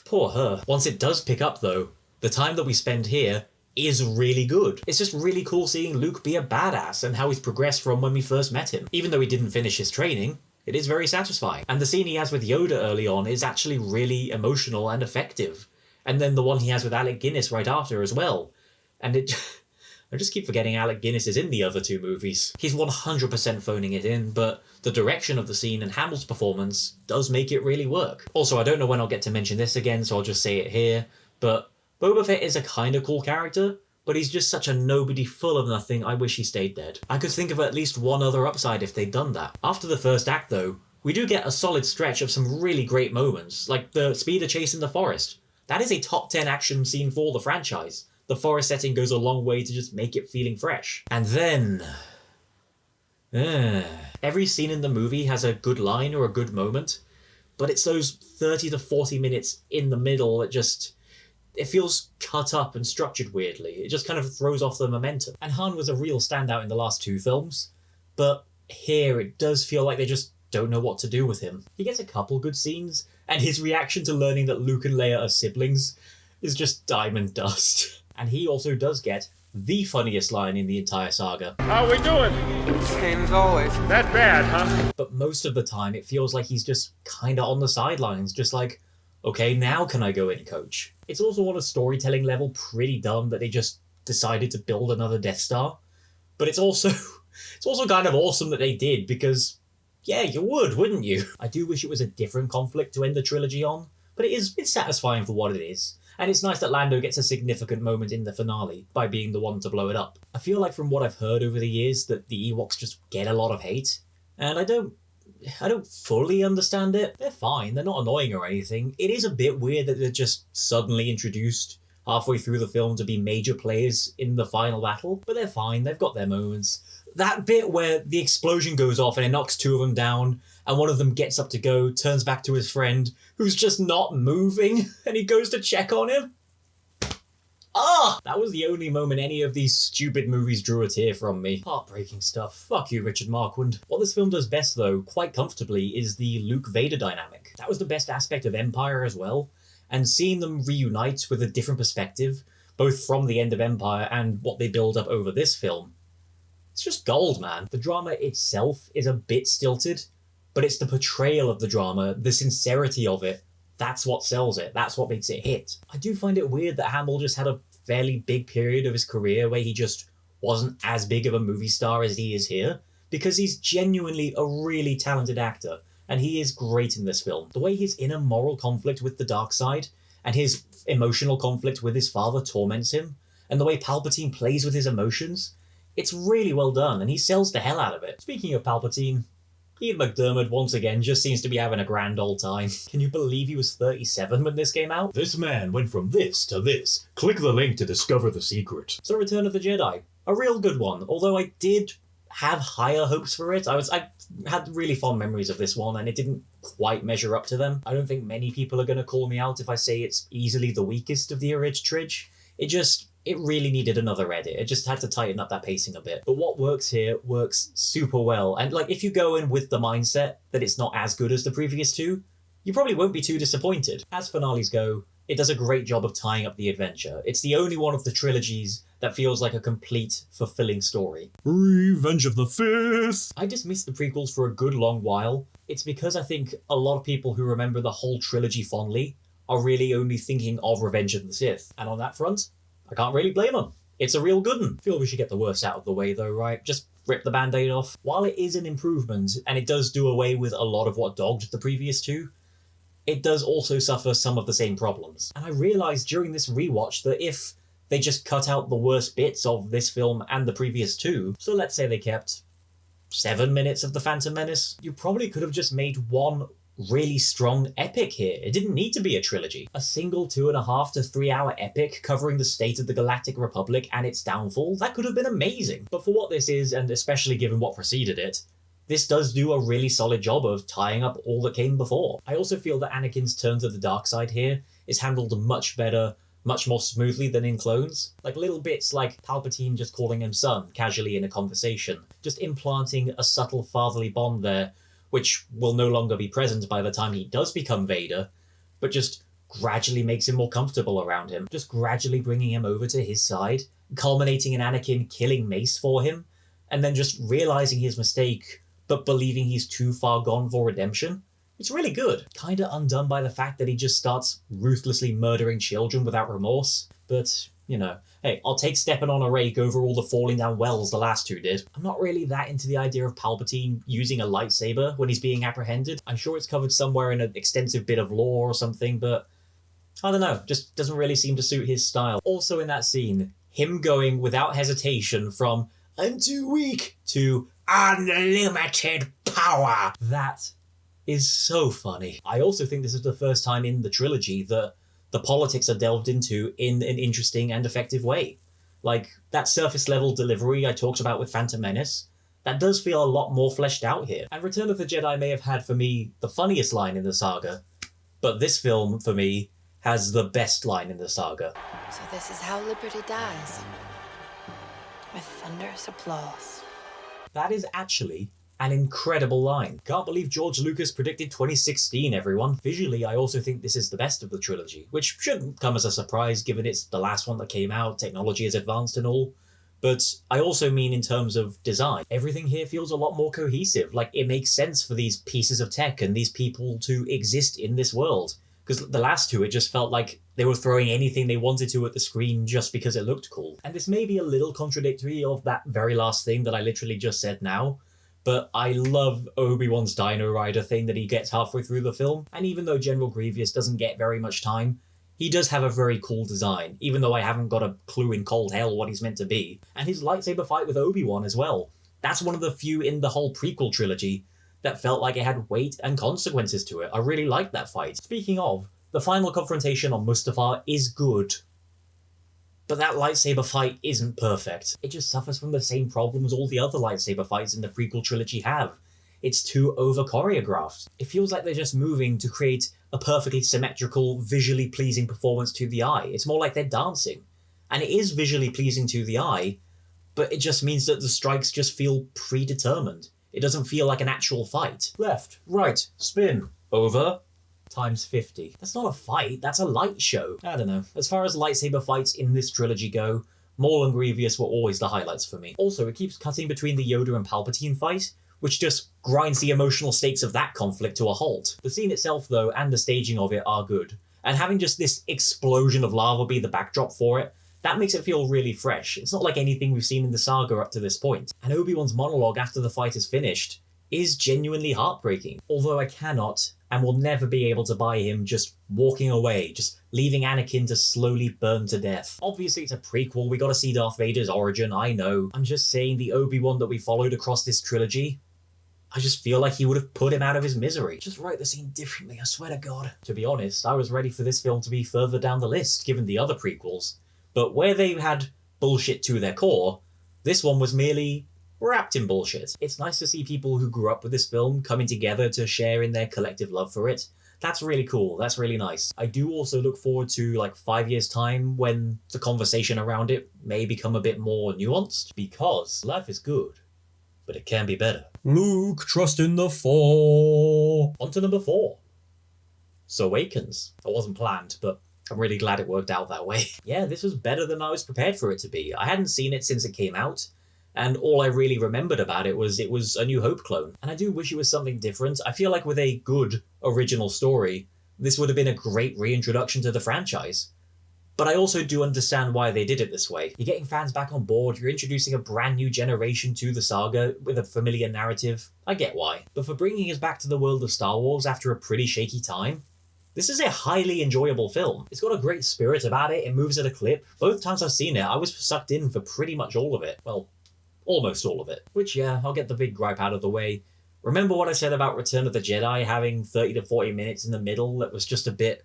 S1: poor her. Once it does pick up though, the time that we spend here is really good. It's just really cool seeing Luke be a badass and how he's progressed from when we first met him. Even though he didn't finish his training, it is very satisfying. And the scene he has with Yoda early on is actually really emotional and effective. And then the one he has with Alec Guinness right after as well. And it... I just keep forgetting Alec Guinness is in the other two movies. He's 100% phoning it in, but the direction of the scene and Hamill's performance does make it really work. Also, I don't know when I'll get to mention this again, so I'll just say it here, but Boba Fett is a kinda cool character, but he's just such a nobody full of nothing, I wish he stayed dead. I could think of at least one other upside if they'd done that. After the first act though, we do get a solid stretch of some really great moments, like the speeder chase in the forest. That is a top 10 action scene for the franchise. The forest setting goes a long way to just make it feeling fresh. And then... every scene in the movie has a good line or a good moment, but it's those 30 to 40 minutes in the middle that just... it feels cut up and structured weirdly. It just kind of throws off the momentum. And Han was a real standout in the last two films, but here it does feel like they just don't know what to do with him. He gets a couple good scenes, and his reaction to learning that Luke and Leia are siblings is just diamond dust. And he also does get the funniest line in the entire saga.
S4: How we doing?
S3: Same as always.
S4: That bad, huh?
S1: But most of the time it feels like he's just kinda on the sidelines, just like, okay, now can I go in, coach? It's also on a storytelling level pretty dumb that they just decided to build another Death Star. But it's also kind of awesome that they did, because yeah, you would, wouldn't you? I do wish it was a different conflict to end the trilogy on, but it's satisfying for what it is. And it's nice that Lando gets a significant moment in the finale by being the one to blow it up. I feel like from what I've heard over the years that the Ewoks just get a lot of hate, and I don't fully understand it. They're fine, they're not annoying or anything. It is a bit weird that they're just suddenly introduced halfway through the film to be major players in the final battle, but they're fine, they've got their moments. That bit where the explosion goes off and it knocks two of them down, and one of them gets up to go, turns back to his friend, who's just not moving, and he goes to check on him. That was the only moment any of these stupid movies drew a tear from me. Heartbreaking stuff. Fuck you, Richard Marquand. What this film does best, though, quite comfortably, is the Luke-Vader dynamic. That was the best aspect of Empire as well, and seeing them reunite with a different perspective, both from the end of Empire and what they build up over this film, it's just gold, man. The drama itself is a bit stilted, but it's the portrayal of the drama, the sincerity of it, that's what sells it. That's what makes it hit. I do find it weird that Hamill just had a fairly big period of his career where he just wasn't as big of a movie star as he is here, because he's genuinely a really talented actor, and he is great in this film. The way his inner moral conflict with the dark side, and his emotional conflict with his father torments him, and the way Palpatine plays with his emotions, it's really well done, and he sells the hell out of it. Speaking of Palpatine, Ian McDiarmid once again just seems to be having a grand old time. Can you believe he was 37 when this came out?
S5: This man went from this to this. Click the link to discover the secret.
S1: So Return of the Jedi, a real good one, although I did have higher hopes for it. I had really fond memories of this one, and it didn't quite measure up to them. I don't think many people are going to call me out if I say it's easily the weakest of the original Tridge. It really needed another edit. It just had to tighten up that pacing a bit. But what works here works super well. And like, if you go in with the mindset that it's not as good as the previous two, you probably won't be too disappointed. As finales go, it does a great job of tying up the adventure. It's the only one of the trilogies that feels like a complete, fulfilling story.
S5: Revenge of the Fifth!
S1: I dismissed the prequels for a good long while. It's because I think a lot of people who remember the whole trilogy fondly are really only thinking of Revenge of the Sith. And on that front, I can't really blame them. It's a real good one. Feel we should get the worst out of the way though, right? Just rip the band-aid off. While it is an improvement, and it does do away with a lot of what dogged the previous two, it does also suffer some of the same problems. And I realised during this rewatch that if they just cut out the worst bits of this film and the previous two, so let's say they kept 7 minutes of The Phantom Menace, you probably could have just made one really strong epic here. It didn't need to be a trilogy. A single 2.5 to 3 hour epic covering the state of the Galactic Republic and its downfall, that could have been amazing. But for what this is, and especially given what preceded it, this does do a really solid job of tying up all that came before. I also feel that Anakin's turn to the dark side here is handled much better much more smoothly than in Clones. Like little bits like Palpatine just calling him son casually in a conversation, just implanting a subtle fatherly bond there, which will no longer be present by the time he does become Vader, but just gradually makes him more comfortable around him, just gradually bringing him over to his side, culminating in Anakin killing Mace for him, and then just realizing his mistake, but believing he's too far gone for redemption. It's really good. Kinda undone by the fact that he just starts ruthlessly murdering children without remorse. But, you know, hey, I'll take stepping on a rake over all the falling down wells the last two did. I'm not really that into the idea of Palpatine using a lightsaber when he's being apprehended. I'm sure it's covered somewhere in an extensive bit of lore or something, but I don't know, just doesn't really seem to suit his style. Also in that scene, him going without hesitation from "I'm too weak" to "unlimited power." That is so funny. I also think this is the first time in the trilogy that the politics are delved into in an interesting and effective way. Like, that surface level delivery I talked about with Phantom Menace, that does feel a lot more fleshed out here. And Return of the Jedi may have had, for me, the funniest line in the saga, but this film, for me, has the best line in the saga.
S4: So this is how liberty dies. With thunderous applause.
S1: That is actually an incredible line. Can't believe George Lucas predicted 2016, everyone. Visually, I also think this is the best of the trilogy, which shouldn't come as a surprise given it's the last one that came out, technology is advanced and all. But I also mean in terms of design. Everything here feels a lot more cohesive, like it makes sense for these pieces of tech and these people to exist in this world. Because the last two, it just felt like they were throwing anything they wanted to at the screen just because it looked cool. And this may be a little contradictory of that very last thing that I literally just said now, but I love Obi-Wan's Dino Rider thing that he gets halfway through the film, and even though General Grievous doesn't get very much time, he does have a very cool design, even though I haven't got a clue in cold hell what he's meant to be. And his lightsaber fight with Obi-Wan as well. That's one of the few in the whole prequel trilogy that felt like it had weight and consequences to it. I really liked that fight. Speaking of, the final confrontation on Mustafar is good, but that lightsaber fight isn't perfect. It just suffers from the same problems all the other lightsaber fights in the prequel trilogy have. It's too over-choreographed. It feels like they're just moving to create a perfectly symmetrical, visually pleasing performance to the eye. It's more like they're dancing. And it is visually pleasing to the eye, but it just means that the strikes just feel predetermined. It doesn't feel like an actual fight. Left, right, spin, over, times 50. That's not a fight, that's a light show. I don't know. As far as lightsaber fights in this trilogy go, Maul and Grievous were always the highlights for me. Also, it keeps cutting between the Yoda and Palpatine fight, which just grinds the emotional stakes of that conflict to a halt. The scene itself, though, and the staging of it are good. And having just this explosion of lava be the backdrop for it, that makes it feel really fresh. It's not like anything we've seen in the saga up to this point. And Obi-Wan's monologue after the fight is finished is genuinely heartbreaking. Although I cannot and will never be able to buy him just walking away, just leaving Anakin to slowly burn to death. Obviously it's a prequel, we gotta see Darth Vader's origin, I know. I'm just saying the Obi-Wan that we followed across this trilogy, I just feel like he would have put him out of his misery. Just write the scene differently, I swear to God. To be honest, I was ready for this film to be further down the list, given the other prequels. But where they had bullshit to their core, this one was merely wrapped in bullshit. It's nice to see people who grew up with this film coming together to share in their collective love for it. That's really cool, that's really nice. I do also look forward to like 5 years' time when the conversation around it may become a bit more nuanced, because life is good, but it can be better. Luke, trust in the Force. On to number 4. So Awakens. It wasn't planned, but I'm really glad it worked out that way. Yeah, this was better than I was prepared for it to be. I hadn't seen it since it came out, and all I really remembered about it was a New Hope clone. And I do wish it was something different. I feel like with a good original story, this would have been a great reintroduction to the franchise. But I also do understand why they did it this way. You're getting fans back on board, you're introducing a brand new generation to the saga with a familiar narrative. I get why. But for bringing us back to the world of Star Wars after a pretty shaky time, this is a highly enjoyable film. It's got a great spirit about it, it moves at a clip. Both times I've seen it, I was sucked in for pretty much all of it. Well, almost all of it. Which, yeah, I'll get the big gripe out of the way. Remember what I said about Return of the Jedi having 30 to 40 minutes in the middle that was just a bit...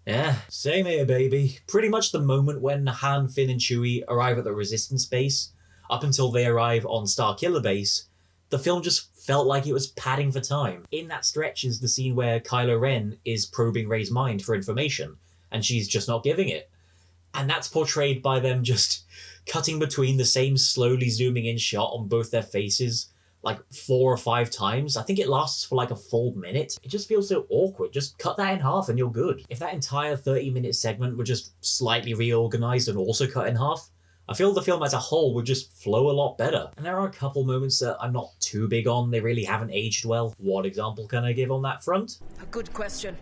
S1: yeah, same here, baby. Pretty much the moment when Han, Finn and Chewie arrive at the Resistance base, up until they arrive on Starkiller Base, the film just felt like it was padding for time. In that stretch is the scene where Kylo Ren is probing Rey's mind for information, and she's just not giving it. And that's portrayed by them just cutting between the same slowly zooming in shot on both their faces like 4 or 5 times. I think it lasts for like a full minute. It just feels so awkward. Just cut that in half and you're good. If that entire 30-minute segment were just slightly reorganized and also cut in half, I feel the film as a whole would just flow a lot better. And there are a couple moments that I'm not too big on. They really haven't aged well. What example can I give on that front?
S2: A good question.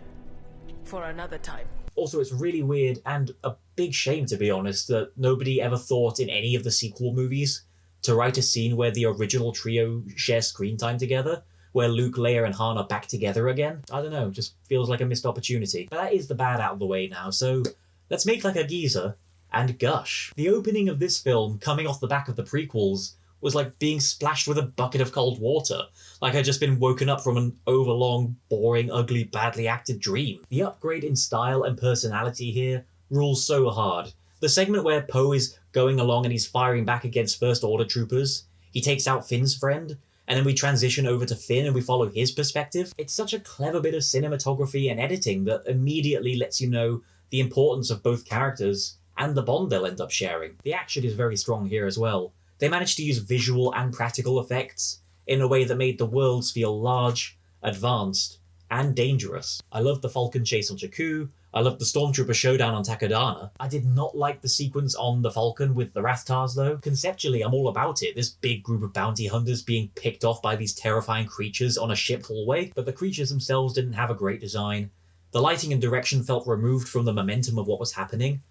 S2: For another time.
S1: Also, it's really weird and a big shame, to be honest, that nobody ever thought in any of the sequel movies to write a scene where the original trio share screen time together, where Luke, Leia, and Han are back together again. I don't know, just feels like a missed opportunity. But that is the bad out of the way now, so let's make like a geezer and gush. The opening of this film, coming off the back of the prequels, was like being splashed with a bucket of cold water. Like I'd just been woken up from an overlong, boring, ugly, badly acted dream. The upgrade in style and personality here rules so hard. The segment where Poe is going along and he's firing back against First Order troopers, he takes out Finn's friend, and then we transition over to Finn and we follow his perspective. It's such a clever bit of cinematography and editing that immediately lets you know the importance of both characters and the bond they'll end up sharing. The action is very strong here as well. They managed to use visual and practical effects in a way that made the worlds feel large, advanced, and dangerous. I loved the Falcon chase on Jakku. I loved the Stormtrooper showdown on Takodana. I did not like the sequence on the Falcon with the Rathtars though. Conceptually, I'm all about it. This big group of bounty hunters being picked off by these terrifying creatures on a ship hallway, but the creatures themselves didn't have a great design. The lighting and direction felt removed from the momentum of what was happening,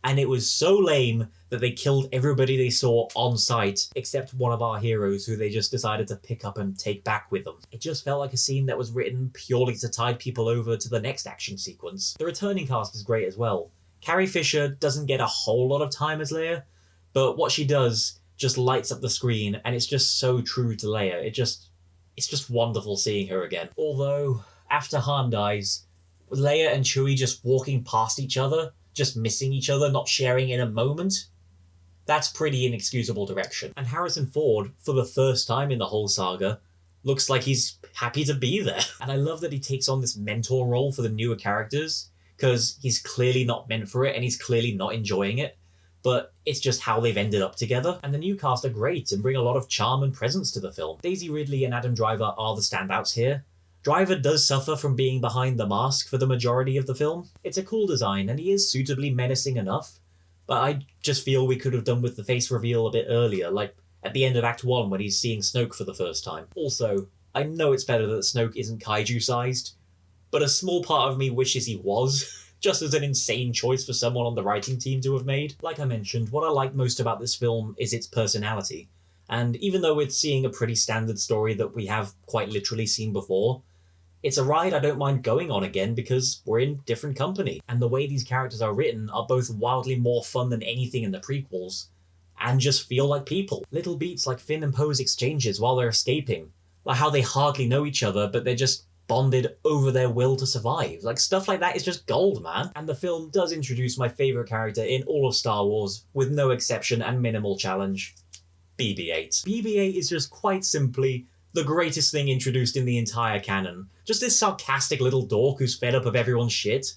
S1: and it was so lame that they killed everybody they saw on sight, except one of our heroes who they just decided to pick up and take back with them. It just felt like a scene that was written purely to tide people over to the next action sequence. The returning cast is great as well. Carrie Fisher doesn't get a whole lot of time as Leia, but what she does just lights up the screen, and it's just so true to Leia. It's just wonderful seeing her again. Although, after Han dies, Leia and Chewie just walking past each other, just missing each other, not sharing in a moment, that's pretty inexcusable direction. And Harrison Ford, for the first time in the whole saga, looks like he's happy to be there. And I love that he takes on this mentor role for the newer characters, because he's clearly not meant for it and he's clearly not enjoying it, but it's just how they've ended up together. And the new cast are great and bring a lot of charm and presence to the film. Daisy Ridley and Adam Driver are the standouts here. Driver does suffer from being behind the mask for the majority of the film. It's a cool design and he is suitably menacing enough, but I just feel we could have done with the face reveal a bit earlier, like at the end of Act 1 when he's seeing Snoke for the first time. Also, I know it's better that Snoke isn't kaiju-sized, but a small part of me wishes he was, just as an insane choice for someone on the writing team to have made. Like I mentioned, what I like most about this film is its personality, and even though it's seeing a pretty standard story that we have quite literally seen before, it's a ride I don't mind going on again because we're in different company, and the way these characters are written are both wildly more fun than anything in the prequels, and just feel like people. Little beats like Finn and Poe's exchanges while they're escaping, like how they hardly know each other but they're just bonded over their will to survive. Like, stuff like that is just gold, man. And the film does introduce my favourite character in all of Star Wars, with no exception and minimal challenge. BB-8. BB-8 is just quite simply the greatest thing introduced in the entire canon. Just this sarcastic little dork who's fed up of everyone's shit,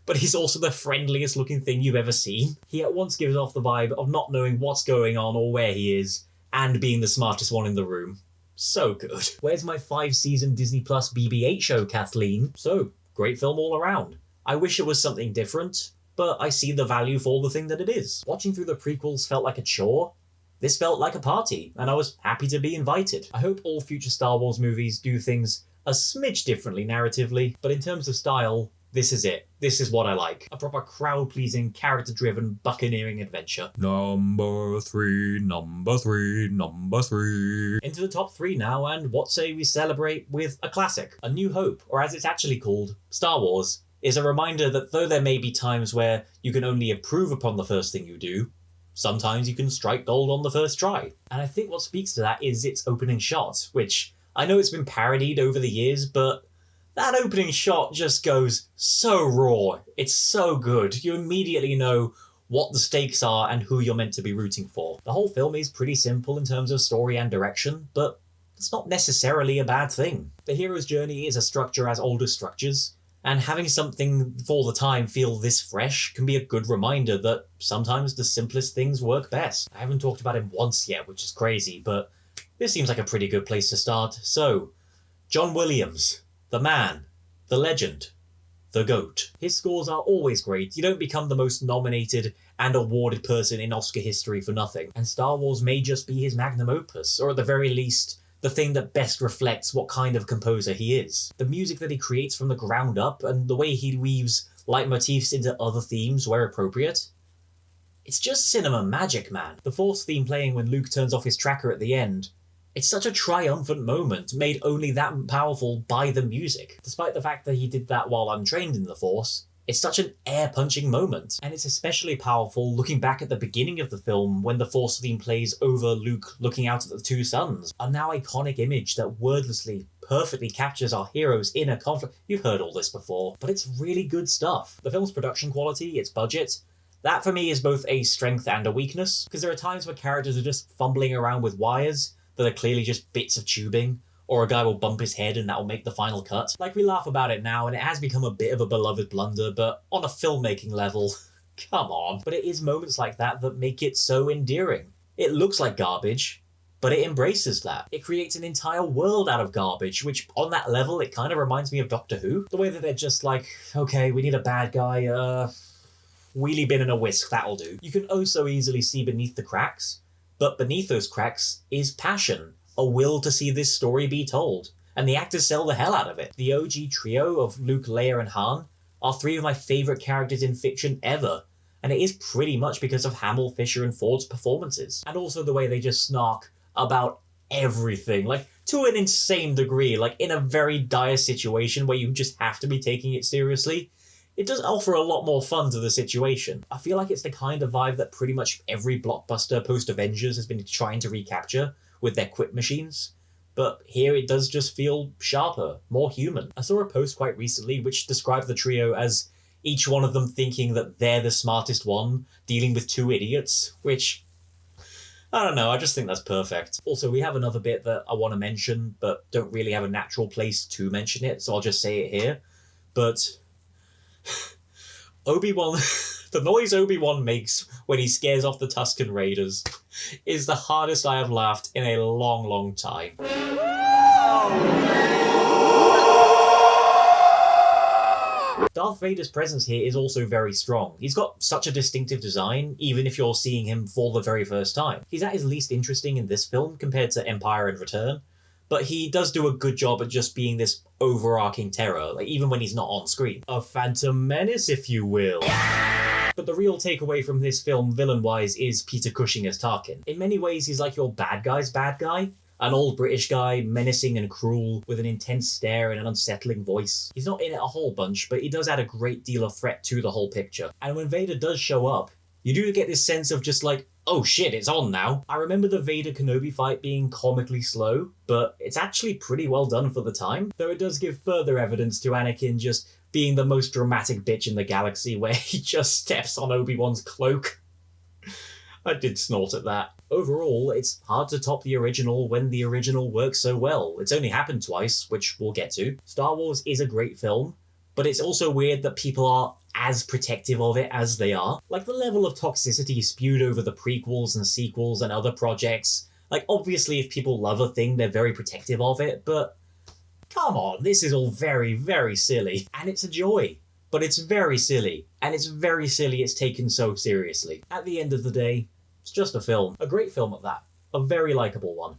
S1: but he's also the friendliest looking thing you've ever seen. He at once gives off the vibe of not knowing what's going on or where he is, and being the smartest one in the room. So good. Where's my 5-season Disney Plus BB-8 show, Kathleen? So, great film all around. I wish it was something different, but I see the value for the thing that it is. Watching through the prequels felt like a chore. This felt like a party, and I was happy to be invited. I hope all future Star Wars movies do things a smidge differently narratively, but in terms of style, this is it. This is what I like. A proper crowd-pleasing, character-driven, buccaneering adventure.
S5: Number three.
S1: Into the top 3 now, and what say we celebrate with a classic? A New Hope, or as it's actually called, Star Wars, is a reminder that though there may be times where you can only improve upon the first thing you do, sometimes you can strike gold on the first try. And I think what speaks to that is its opening shot, which I know it's been parodied over the years, but that opening shot just goes so raw. It's so good. You immediately know what the stakes are and who you're meant to be rooting for. The whole film is pretty simple in terms of story and direction, but it's not necessarily a bad thing. The hero's journey is a structure as old as structures, And having something for the time feel this fresh can be a good reminder that sometimes the simplest things work best. I haven't talked about him once yet, which is crazy, but this seems like a pretty good place to start. So, John Williams, the man, the legend, the GOAT. His scores are always great. You don't become the most nominated and awarded person in Oscar history for nothing. And Star Wars may just be his magnum opus, or at the very least, the thing that best reflects what kind of composer he is. The music that he creates from the ground up, and the way he weaves leitmotifs into other themes where appropriate. It's just cinema magic, man. The Force theme playing when Luke turns off his tracker at the end. It's such a triumphant moment, made only that powerful by the music. Despite the fact that he did that while untrained in the Force, it's such an air-punching moment. And it's especially powerful looking back at the beginning of the film when the Force theme plays over Luke looking out at the two suns. A now iconic image that wordlessly, perfectly captures our hero's inner conflict. You've heard all this before, but it's really good stuff. The film's production quality, its budget, that for me is both a strength and a weakness, because there are times where characters are just fumbling around with wires that are clearly just bits of tubing, or a guy will bump his head and that'll make the final cut. Like, we laugh about it now, and it has become a bit of a beloved blunder, but on a filmmaking level, come on. But it is moments like that that make it so endearing. It looks like garbage, but it embraces that. It creates an entire world out of garbage, which on that level, it kind of reminds me of Doctor Who. The way that they're just like, okay, we need a bad guy, wheelie bin and a whisk, that'll do. You can oh so easily see beneath the cracks, but beneath those cracks is passion. A will to see this story be told, and the actors sell the hell out of it. The OG trio of Luke, Leia, and Han are three of my favourite characters in fiction ever, and it is pretty much because of Hamill, Fisher, and Ford's performances. And also the way they just snark about everything, like, to an insane degree, like, in a very dire situation where you just have to be taking it seriously. It does offer a lot more fun to the situation. I feel like it's the kind of vibe that pretty much every blockbuster post-Avengers has been trying to recapture with their quip machines, but here it does just feel sharper, more human. I saw a post quite recently which described the trio as each one of them thinking that they're the smartest one, dealing with two idiots, which, I don't know, I just think that's perfect. Also, we have another bit that I want to mention, but don't really have a natural place to mention it, so I'll just say it here. But Obi-Wan, the noise Obi-Wan makes when he scares off the Tusken Raiders is the hardest I have laughed in a long, long time. Darth Vader's presence here is also very strong. He's got such a distinctive design, even if you're seeing him for the very first time. He's at his least interesting in this film compared to Empire and Return, but he does do a good job at just being this overarching terror, like even when he's not on screen. A phantom menace, if you will. But the real takeaway from this film, villain-wise, is Peter Cushing as Tarkin. In many ways, he's like your bad guy's bad guy. An old British guy, menacing and cruel, with an intense stare and an unsettling voice. He's not in it a whole bunch, but he does add a great deal of threat to the whole picture. And when Vader does show up, you do get this sense of just like, oh shit, it's on now. I remember the Vader-Kenobi fight being comically slow, but it's actually pretty well done for the time. Though it does give further evidence to Anakin just being the most dramatic bitch in the galaxy, where he just steps on Obi-Wan's cloak. I did snort at that. Overall, it's hard to top the original when the original works so well. It's only happened twice, which we'll get to. Star Wars is a great film, but it's also weird that people are as protective of it as they are. Like, the level of toxicity spewed over the prequels and sequels and other projects. Like, obviously, if people love a thing, they're very protective of it, but come on, this is all very, very silly. And it's a joy. But it's very silly. And it's very silly it's taken so seriously. At the end of the day, it's just a film. A great film at that. A very likeable one.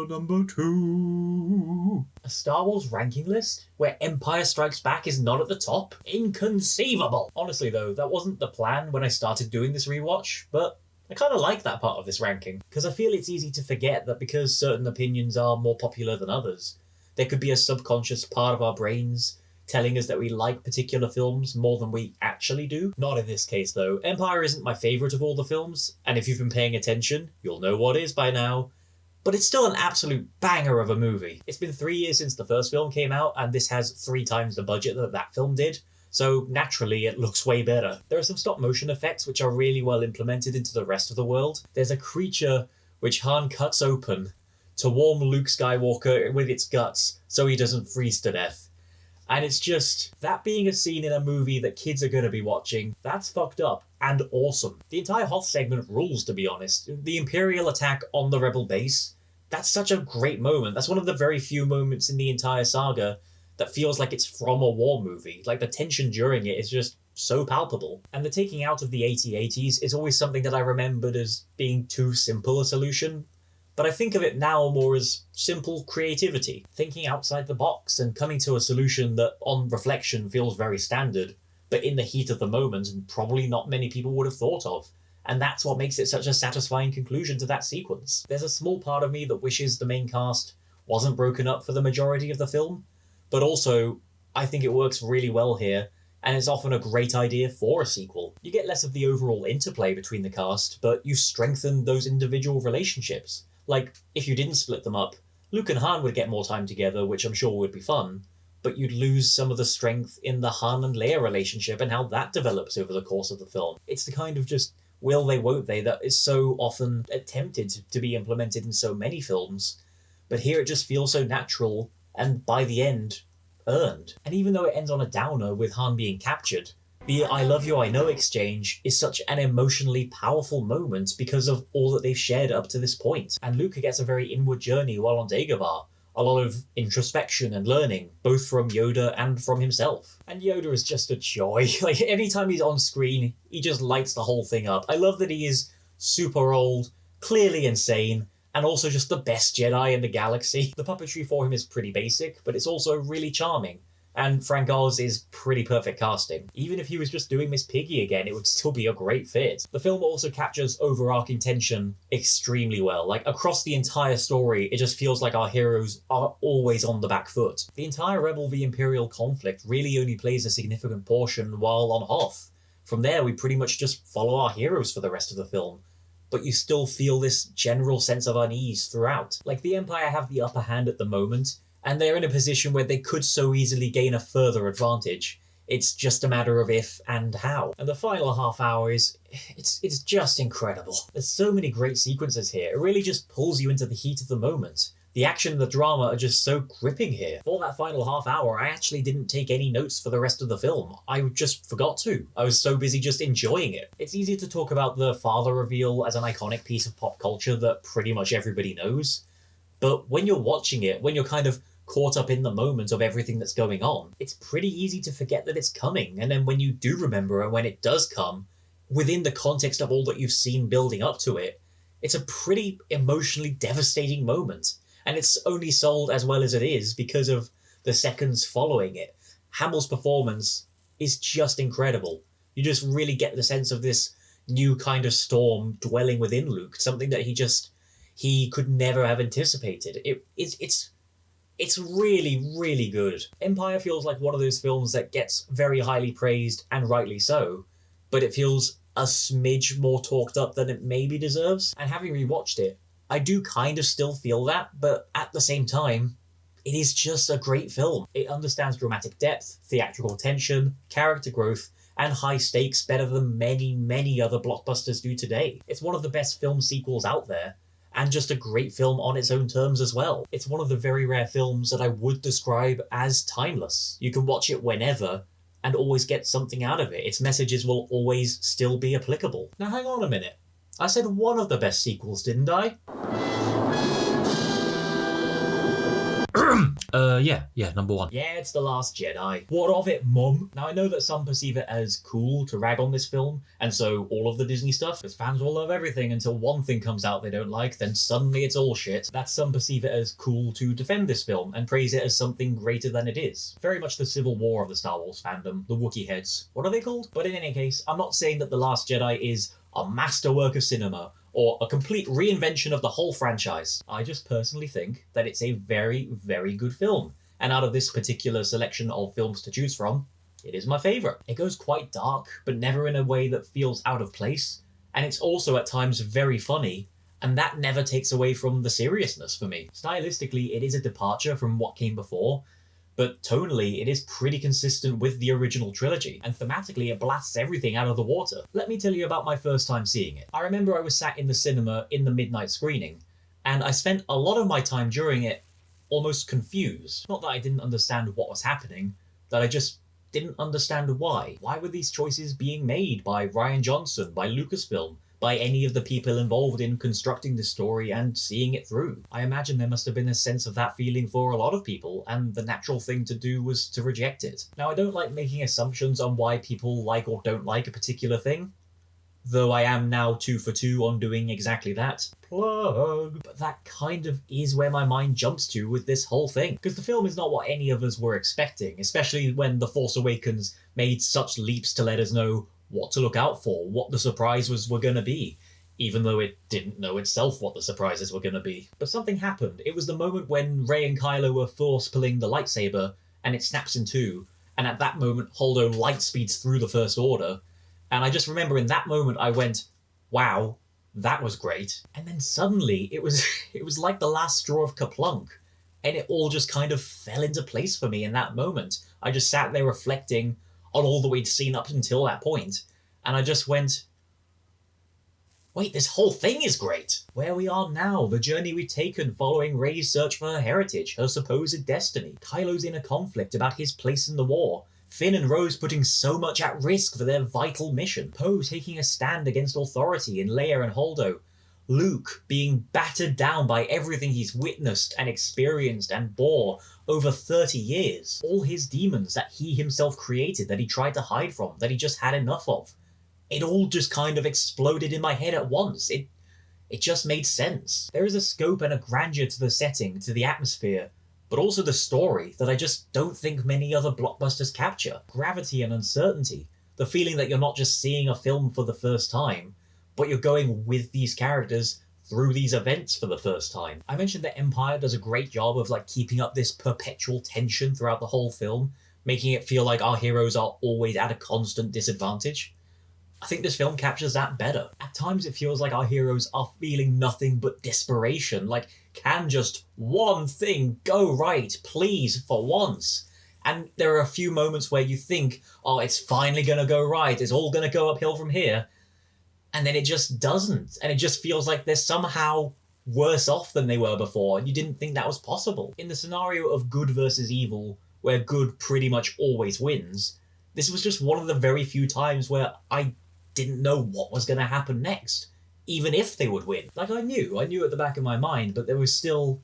S1: Number 2. A Star Wars ranking list where Empire Strikes Back is not at the top? Inconceivable! Honestly though, that wasn't the plan when I started doing this rewatch, but I kind of like that part of this ranking, because I feel it's easy to forget that because certain opinions are more popular than others, there could be a subconscious part of our brains telling us that we like particular films more than we actually do. Not in this case though. Empire isn't my favourite of all the films, and if you've been paying attention, you'll know what is by now. But it's still an absolute banger of a movie. It's been 3 years since the first film came out, and this has 3 times the budget that that film did, so naturally it looks way better. There are some stop motion effects which are really well implemented into the rest of the world. There's a creature which Han cuts open to warm Luke Skywalker with its guts so he doesn't freeze to death. And it's just, that being a scene in a movie that kids are going to be watching, that's fucked up and awesome. The entire Hoth segment rules, to be honest. The Imperial attack on the Rebel base, that's such a great moment. That's one of the very few moments in the entire saga that feels like it's from a war movie. Like, the tension during it is just so palpable. And the taking out of the AT-ATs is always something that I remembered as being too simple a solution. But I think of it now more as simple creativity, thinking outside the box and coming to a solution that, on reflection, feels very standard, but in the heat of the moment, probably not many people would have thought of. And that's what makes it such a satisfying conclusion to that sequence. There's a small part of me that wishes the main cast wasn't broken up for the majority of the film, but also, I think it works really well here, and it's often a great idea for a sequel. You get less of the overall interplay between the cast, but you strengthen those individual relationships. Like, if you didn't split them up, Luke and Han would get more time together, which I'm sure would be fun, but you'd lose some of the strength in the Han and Leia relationship and how that develops over the course of the film. It's the kind of just will they, won't they that is so often attempted to be implemented in so many films, but here it just feels so natural, and by the end, earned. And even though it ends on a downer with Han being captured, the I love you, I know exchange is such an emotionally powerful moment because of all that they've shared up to this point. And Luke gets a very inward journey while on Dagobah. A lot of introspection and learning, both from Yoda and from himself. And Yoda is just a joy. Like, anytime he's on screen, he just lights the whole thing up. I love that he is super old, clearly insane, and also just the best Jedi in the galaxy. The puppetry for him is pretty basic, but it's also really charming. And Frank Oz is pretty perfect casting. Even if he was just doing Miss Piggy again, it would still be a great fit. The film also captures overarching tension extremely well. Like, across the entire story, it just feels like our heroes are always on the back foot. The entire Rebel v Imperial conflict really only plays a significant portion while on Hoth. From there, we pretty much just follow our heroes for the rest of the film. But you still feel this general sense of unease throughout. Like, the Empire have the upper hand at the moment, and they're in a position where they could so easily gain a further advantage. It's just a matter of if and how. And the final half hour it's just incredible. There's so many great sequences here. It really just pulls you into the heat of the moment. The action and the drama are just so gripping here. For that final half hour, I actually didn't take any notes for the rest of the film. I just forgot to. I was so busy just enjoying it. It's easy to talk about the father reveal as an iconic piece of pop culture that pretty much everybody knows. But when you're watching it, when you're kind of caught up in the moment of everything that's going on, it's pretty easy to forget that it's coming. And then when you do remember, and when it does come, within the context of all that you've seen building up to it, it's a pretty emotionally devastating moment. And it's only sold as well as it is because of the seconds following it. Hamill's performance is just incredible. You just really get the sense of this new kind of storm dwelling within Luke, something that he could never have anticipated. It's really, really good. Empire feels like one of those films that gets very highly praised, and rightly so, but it feels a smidge more talked up than it maybe deserves. And having rewatched it, I do kind of still feel that, but at the same time, it is just a great film. It understands dramatic depth, theatrical tension, character growth, and high stakes better than many, many other blockbusters do today. It's one of the best film sequels out there, and just a great film on its own terms as well. It's one of the very rare films that I would describe as timeless. You can watch it whenever and always get something out of it. Its messages will always still be applicable. Now hang on a minute. I said one of the best sequels, didn't I? Yeah, number one. Yeah, it's The Last Jedi. What of it, Mum? Now, I know that some perceive it as cool to rag on this film, and so all of the Disney stuff, because fans will love everything until one thing comes out they don't like, then suddenly it's all shit. That some perceive it as cool to defend this film, and praise it as something greater than it is. Very much the civil war of the Star Wars fandom, the Wookiee heads. What are they called? But in any case, I'm not saying that The Last Jedi is a masterwork of cinema, or a complete reinvention of the whole franchise. I just personally think that it's a very, very good film. And out of this particular selection of films to choose from, it is my favourite. It goes quite dark, but never in a way that feels out of place. And it's also at times very funny, and that never takes away from the seriousness for me. Stylistically, it is a departure from what came before, but tonally, it is pretty consistent with the original trilogy, and thematically, it blasts everything out of the water. Let me tell you about my first time seeing it. I remember I was sat in the cinema in the midnight screening, and I spent a lot of my time during it almost confused. Not that I didn't understand what was happening, that I just didn't understand why. Why were these choices being made by Rian Johnson, by Lucasfilm, by any of the people involved in constructing this story and seeing it through? I imagine there must have been a sense of that feeling for a lot of people, and the natural thing to do was to reject it. Now, I don't like making assumptions on why people like or don't like a particular thing, though I am now 2 for 2 on doing exactly that. Plug! But that kind of is where my mind jumps to with this whole thing, because the film is not what any of us were expecting, especially when The Force Awakens made such leaps to let us know what to look out for, what the surprises were going to be, even though it didn't know itself what the surprises were going to be. But something happened. It was the moment when Rey and Kylo were force pulling the lightsaber, and it snaps in two, and at that moment Holdo light speeds through the First Order, and I just remember in that moment I went, wow, that was great. And then suddenly it was like the last straw of Kaplunk, and it all just kind of fell into place for me in that moment. I just sat there reflecting on all that we'd seen up until that point, and I just went, wait, this whole thing is great. Where we are now, the journey we've taken following Rey's search for her heritage, her supposed destiny, Kylo's inner conflict about his place in the war, Finn and Rose putting so much at risk for their vital mission, Poe taking a stand against authority in Leia and Holdo, Luke being battered down by everything he's witnessed and experienced and bore over 30 years, all his demons that he himself created, that he tried to hide from, that he just had enough of. It all just kind of exploded in my head at once. It just made sense. There is a scope and a grandeur to the setting, to the atmosphere, but also the story that I just don't think many other blockbusters capture. Gravity and uncertainty, the feeling that you're not just seeing a film for the first time, but you're going with these characters through these events for the first time. I mentioned that Empire does a great job of keeping up this perpetual tension throughout the whole film, making it feel like our heroes are always at a constant disadvantage. I think this film captures that better. At times it feels like our heroes are feeling nothing but desperation, can just one thing go right, please, for once? And there are a few moments where you think, oh, it's finally gonna go right, it's all gonna go uphill from here, and then it just doesn't, and it just feels like they're somehow worse off than they were before, and you didn't think that was possible. In the scenario of good versus evil, where good pretty much always wins, this was just one of the very few times where I didn't know what was going to happen next, even if they would win. I knew at the back of my mind, but there was still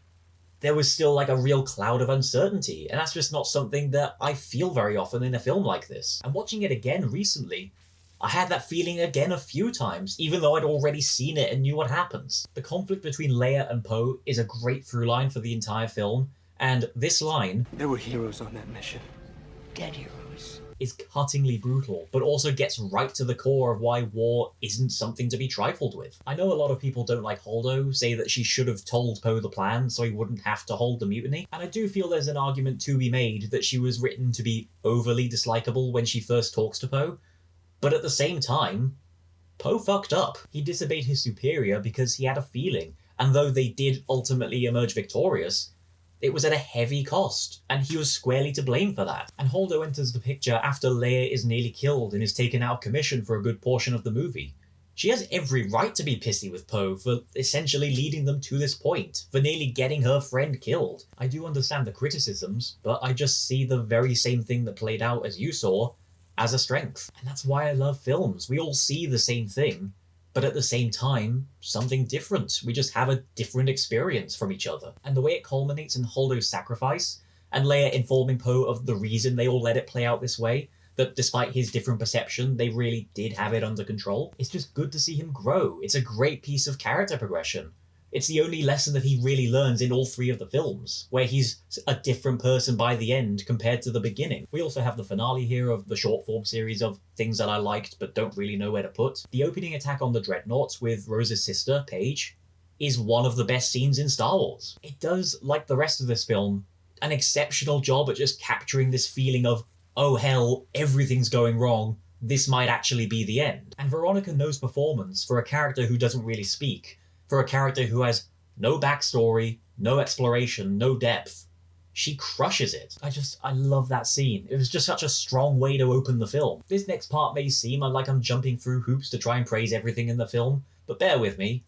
S1: a real cloud of uncertainty, and that's just not something that I feel very often in a film like this. And watching it again recently, I had that feeling again a few times, even though I'd already seen it and knew what happens. The conflict between Leia and Poe is a great through line for the entire film, and this line,
S3: There were heroes on that mission. Dead heroes.
S1: is cuttingly brutal, but also gets right to the core of why war isn't something to be trifled with. I know a lot of people don't like Holdo, say that she should have told Poe the plan so he wouldn't have to hold the mutiny, and I do feel there's an argument to be made that she was written to be overly dislikable when she first talks to Poe, but at the same time, Poe fucked up. He disobeyed his superior because he had a feeling, and though they did ultimately emerge victorious, it was at a heavy cost, and he was squarely to blame for that. And Holdo enters the picture after Leia is nearly killed and is taken out of commission for a good portion of the movie. She has every right to be pissy with Poe for essentially leading them to this point, for nearly getting her friend killed. I do understand the criticisms, but I just see the very same thing that played out as you saw as a strength. And that's why I love films. We all see the same thing, but at the same time, something different. We just have a different experience from each other. And the way it culminates in Holdo's sacrifice, and Leia informing Poe of the reason they all let it play out this way, that despite his different perception, they really did have it under control, it's just good to see him grow. It's a great piece of character progression. It's the only lesson that he really learns in all three of the films, where he's a different person by the end compared to the beginning. We also have the finale here of the short form series of things that I liked but don't really know where to put. The opening attack on the Dreadnoughts with Rose's sister, Paige, is one of the best scenes in Star Wars. It does, like the rest of this film, an exceptional job at just capturing this feeling of, oh hell, everything's going wrong, this might actually be the end. And Veronica No's performance, for a character who doesn't really speak, for a character who has no backstory, no exploration, no depth, she crushes it. I love that scene. It was just such a strong way to open the film. This next part may seem like I'm jumping through hoops to try and praise everything in the film, but bear with me.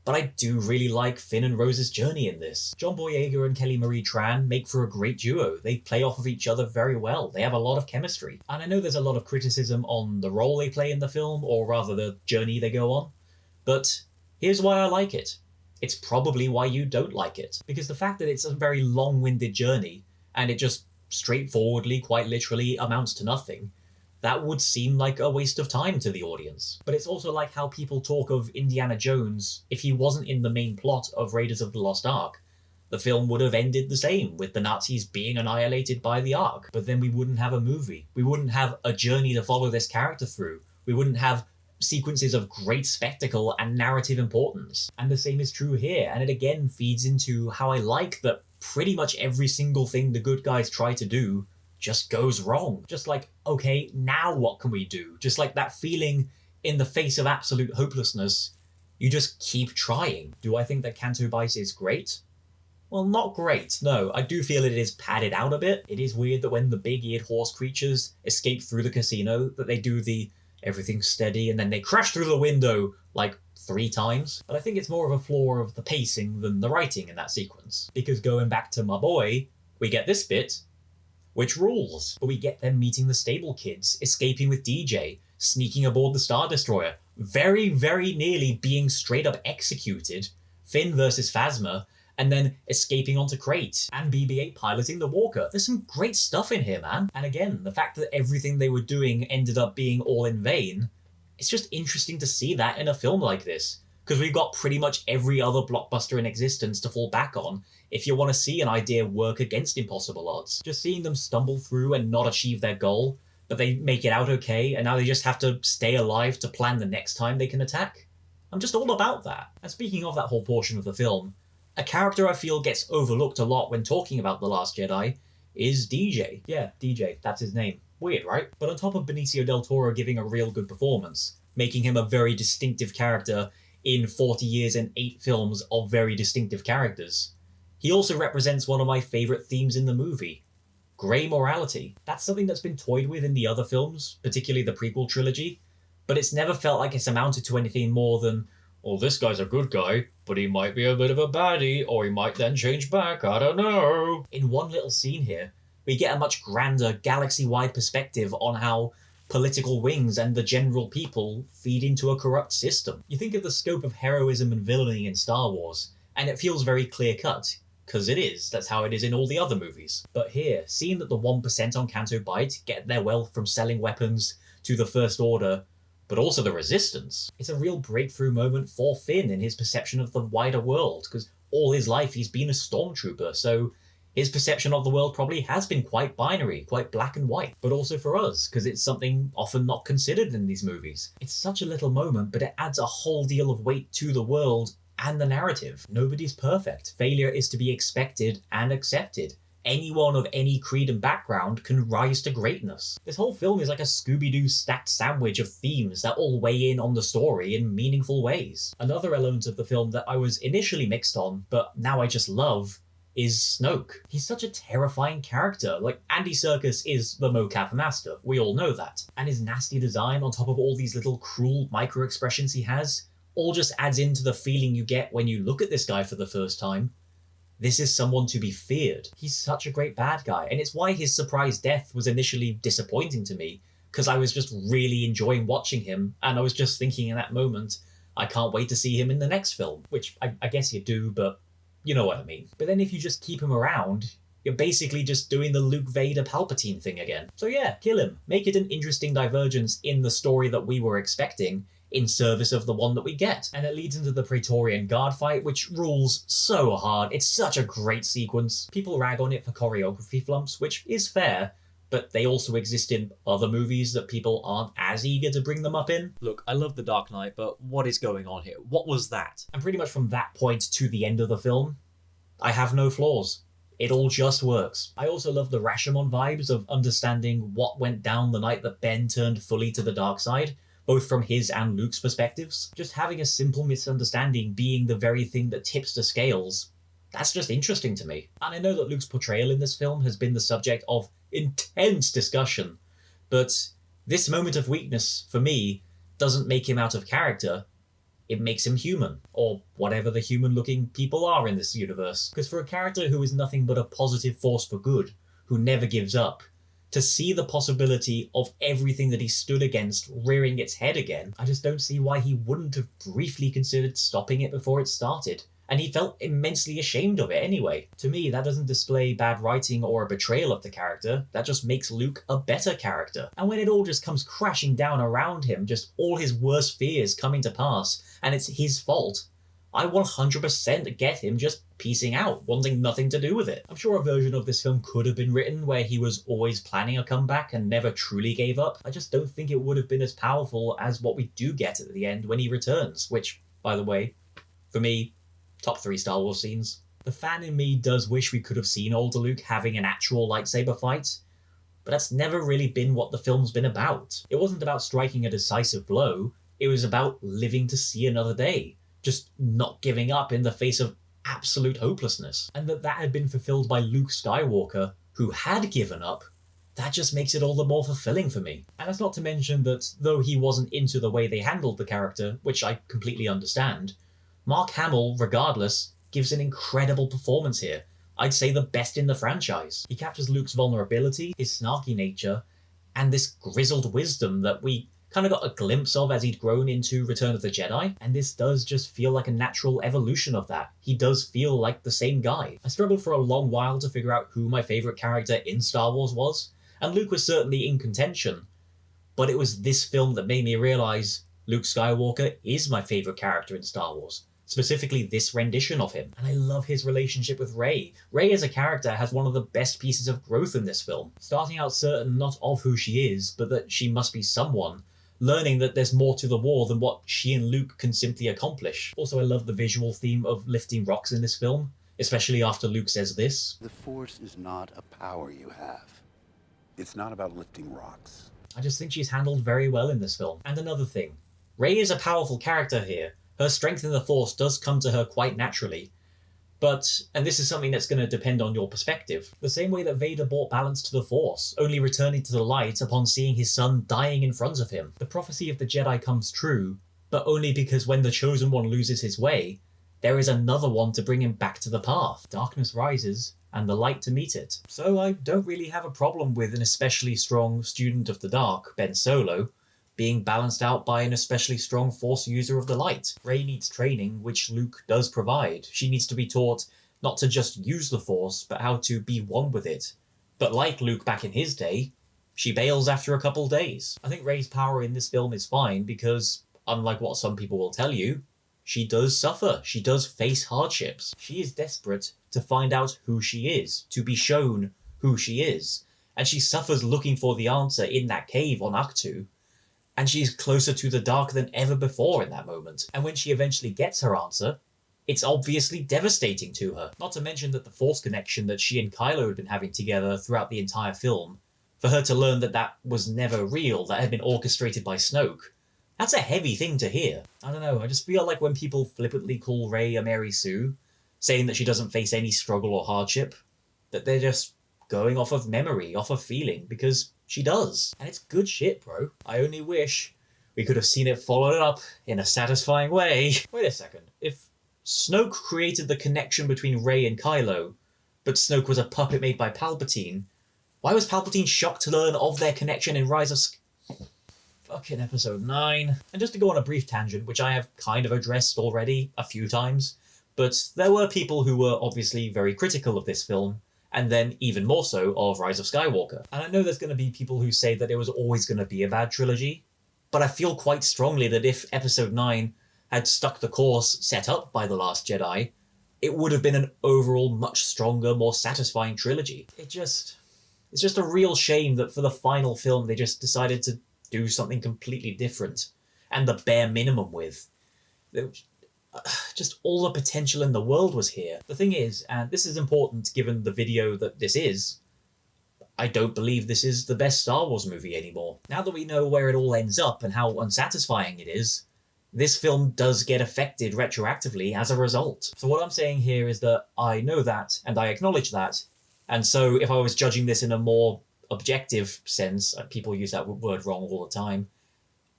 S1: But I do really like Finn and Rose's journey in this. John Boyega and Kelly Marie Tran make for a great duo. They play off of each other very well. They have a lot of chemistry. And I know there's a lot of criticism on the role they play in the film, or rather the journey they go on. But here's why I like it. It's probably why you don't like it. Because the fact that it's a very long-winded journey, and it just straightforwardly, quite literally, amounts to nothing, that would seem like a waste of time to the audience. But it's also like how people talk of Indiana Jones if he wasn't in the main plot of Raiders of the Lost Ark. The film would have ended the same, with the Nazis being annihilated by the Ark. But then we wouldn't have a movie. We wouldn't have a journey to follow this character through. We wouldn't have sequences of great spectacle and narrative importance. And the same is true here, and it again feeds into how I like that pretty much every single thing the good guys try to do just goes wrong. Just like, okay, now what can we do? Just like that feeling in the face of absolute hopelessness, you just keep trying. Do I think that Canto Bight is great? Well, not great, no. I do feel it is padded out a bit. It is weird that when the big-eared horse creatures escape through the casino, that they do the everything's steady and then they crash through the window like 3 times. But I think it's more of a flaw of the pacing than the writing in that sequence. Because going back to my boy, we get this bit, which rules. But we get them meeting the stable kids, escaping with DJ, sneaking aboard the Star Destroyer, very, very nearly being straight up executed, Finn versus Phasma, and then escaping onto Crate, and BB-8 piloting the Walker. There's some great stuff in here, man. And again, the fact that everything they were doing ended up being all in vain, it's just interesting to see that in a film like this. Because we've got pretty much every other blockbuster in existence to fall back on if you want to see an idea work against impossible odds. Just seeing them stumble through and not achieve their goal, but they make it out okay, and now they just have to stay alive to plan the next time they can attack. I'm just all about that. And speaking of that whole portion of the film, a character I feel gets overlooked a lot when talking about The Last Jedi is DJ. Yeah, DJ, that's his name. Weird, right? But on top of Benicio del Toro giving a real good performance, making him a very distinctive character in 40 years and 8 films of very distinctive characters, he also represents one of my favourite themes in the movie, grey morality. That's something that's been toyed with in the other films, particularly the prequel trilogy, but it's never felt like it's amounted to anything more than, well, this guy's a good guy, but he might be a bit of a baddie, or he might then change back, I don't know. In one little scene here, we get a much grander, galaxy-wide perspective on how political wings and the general people feed into a corrupt system. You think of the scope of heroism and villainy in Star Wars, and it feels very clear-cut, because it is. That's how it is in all the other movies. But here, seeing that the 1% on Canto Bight get their wealth from selling weapons to the First Order, but also the Resistance, it's a real breakthrough moment for Finn in his perception of the wider world, because all his life he's been a stormtrooper, so his perception of the world probably has been quite binary, quite black and white. But also for us, because it's something often not considered in these movies. It's such a little moment, but it adds a whole deal of weight to the world and the narrative. Nobody's perfect. Failure is to be expected and accepted. Anyone of any creed and background can rise to greatness. This whole film is like a Scooby-Doo stacked sandwich of themes that all weigh in on the story in meaningful ways. Another element of the film that I was initially mixed on, but now I just love, is Snoke. He's such a terrifying character. Like, Andy Serkis is the mocap master. We all know that. And his nasty design on top of all these little cruel micro-expressions he has all just adds into the feeling you get when you look at this guy for the first time. This is someone to be feared. He's such a great bad guy, and it's why his surprise death was initially disappointing to me, because I was just really enjoying watching him, and I was just thinking in that moment, I can't wait to see him in the next film, which I guess you do, but you know what I mean. But then if you just keep him around, you're basically just doing the Luke Vader Palpatine thing again. So yeah, kill him. Make it an interesting divergence in the story that we were expecting, in service of the one that we get. And it leads into the Praetorian Guard fight, which rules so hard. It's such a great sequence. People rag on it for choreography flumps, which is fair, but they also exist in other movies that people aren't as eager to bring them up in. Look, I love The Dark Knight, but what is going on here? What was that? And pretty much from that point to the end of the film, I have no flaws. It all just works. I also love the Rashomon vibes of understanding what went down the night that Ben turned fully to the dark side, both from his and Luke's perspectives. Just having a simple misunderstanding being the very thing that tips the scales, that's just interesting to me. And I know that Luke's portrayal in this film has been the subject of intense discussion, but this moment of weakness, for me, doesn't make him out of character. it makes him human, or whatever the human-looking people are in this universe. Because for a character who is nothing but a positive force for good, who never gives up, to see the possibility of everything that he stood against rearing its head again, I just don't see why he wouldn't have briefly considered stopping it before it started. And he felt immensely ashamed of it anyway. To me, that doesn't display bad writing or a betrayal of the character, that just makes Luke a better character. And when it all just comes crashing down around him, just all his worst fears coming to pass, and it's his fault, I 100% get him just piecing out, wanting nothing to do with it. I'm sure a version of this film could have been written where he was always planning a comeback and never truly gave up. I just don't think it would have been as powerful as what we do get at the end when he returns, which, by the way, for me, top 3 Star Wars scenes. The fan in me does wish we could have seen older Luke having an actual lightsaber fight, but that's never really been what the film's been about. It wasn't about striking a decisive blow, it was about living to see another day, just not giving up in the face of absolute hopelessness. And that had been fulfilled by Luke Skywalker, who had given up, that just makes it all the more fulfilling for me. And that's not to mention that though he wasn't into the way they handled the character, which I completely understand, Mark Hamill, regardless, gives an incredible performance here. I'd say the best in the franchise. He captures Luke's vulnerability, his snarky nature, and this grizzled wisdom that we kind of got a glimpse of as he'd grown into Return of the Jedi, and this does just feel like a natural evolution of that. He does feel like the same guy. I struggled for a long while to figure out who my favourite character in Star Wars was, and Luke was certainly in contention, but it was this film that made me realise Luke Skywalker is my favourite character in Star Wars. Specifically this rendition of him. And I love his relationship with Rey. Rey as a character has one of the best pieces of growth in this film. Starting out certain not of who she is, but that she must be someone. Learning that there's more to the war than what she and Luke can simply accomplish. Also, I love the visual theme of lifting rocks in this film, especially after Luke says this.
S6: The Force is not a power you have. It's not about lifting rocks.
S1: I just think she's handled very well in this film. And another thing, Rey is a powerful character here. Her strength in the Force does come to her quite naturally. But, and this is something that's going to depend on your perspective, the same way that Vader brought balance to the Force, only returning to the light upon seeing his son dying in front of him. The prophecy of the Jedi comes true, but only because when the Chosen One loses his way, there is another one to bring him back to the path. Darkness rises, and the light to meet it. So I don't really have a problem with an especially strong student of the dark, Ben Solo, being balanced out by an especially strong Force user of the light. Rey needs training, which Luke does provide. She needs to be taught not to just use the Force, but how to be one with it. But like Luke back in his day, she bails after a couple days. I think Rey's power in this film is fine because, unlike what some people will tell you, she does suffer. She does face hardships. She is desperate to find out who she is, to be shown who she is. And she suffers looking for the answer in that cave on Ahch-To. And she's closer to the dark than ever before in that moment. And when she eventually gets her answer, it's obviously devastating to her. Not to mention that the Force connection that she and Kylo had been having together throughout the entire film, for her to learn that that was never real, that had been orchestrated by Snoke, that's a heavy thing to hear. I don't know, I just feel like when people flippantly call Rey a Mary Sue, saying that she doesn't face any struggle or hardship, that they're just going off of memory, off of feeling, because she does. And it's good shit, bro. I only wish we could have seen it followed up in a satisfying way. Wait a second. If Snoke created the connection between Rey and Kylo, but Snoke was a puppet made by Palpatine, why was Palpatine shocked to learn of their connection in Rise of fucking Episode 9? And just to go on a brief tangent, which I have kind of addressed already a few times, but there were people who were obviously very critical of this film, and then even more so of Rise of Skywalker. And I know there's going to be people who say that it was always going to be a bad trilogy, but I feel quite strongly that if Episode 9 had stuck the course set up by The Last Jedi, it would have been an overall much stronger, more satisfying trilogy. It's just a real shame that for the final film they just decided to do something completely different, and the bare minimum with. Just all the potential in the world was here. The thing is, and this is important given the video that this is, I don't believe this is the best Star Wars movie anymore. Now that we know where it all ends up and how unsatisfying it is, this film does get affected retroactively as a result. So what I'm saying here is that I know that, and I acknowledge that, and so if I was judging this in a more objective sense, people use that word wrong all the time,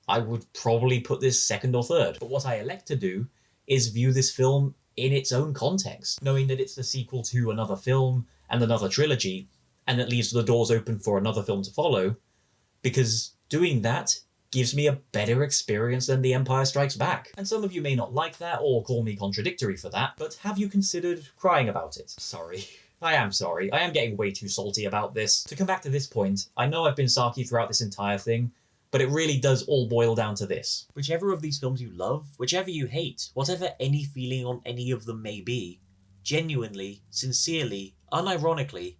S1: I would probably put this second or third. But what I elect to do is view this film in its own context, knowing that it's the sequel to another film and another trilogy, and it leaves the doors open for another film to follow, because doing that gives me a better experience than The Empire Strikes Back. And some of you may not like that or call me contradictory for that, but have you considered crying about it? Sorry. I am sorry. I am getting way too salty about this. To come back to this point, I know I've been sarky throughout this entire thing, but it really does all boil down to this. Whichever of these films you love, whichever you hate, whatever any feeling on any of them may be, genuinely, sincerely, unironically,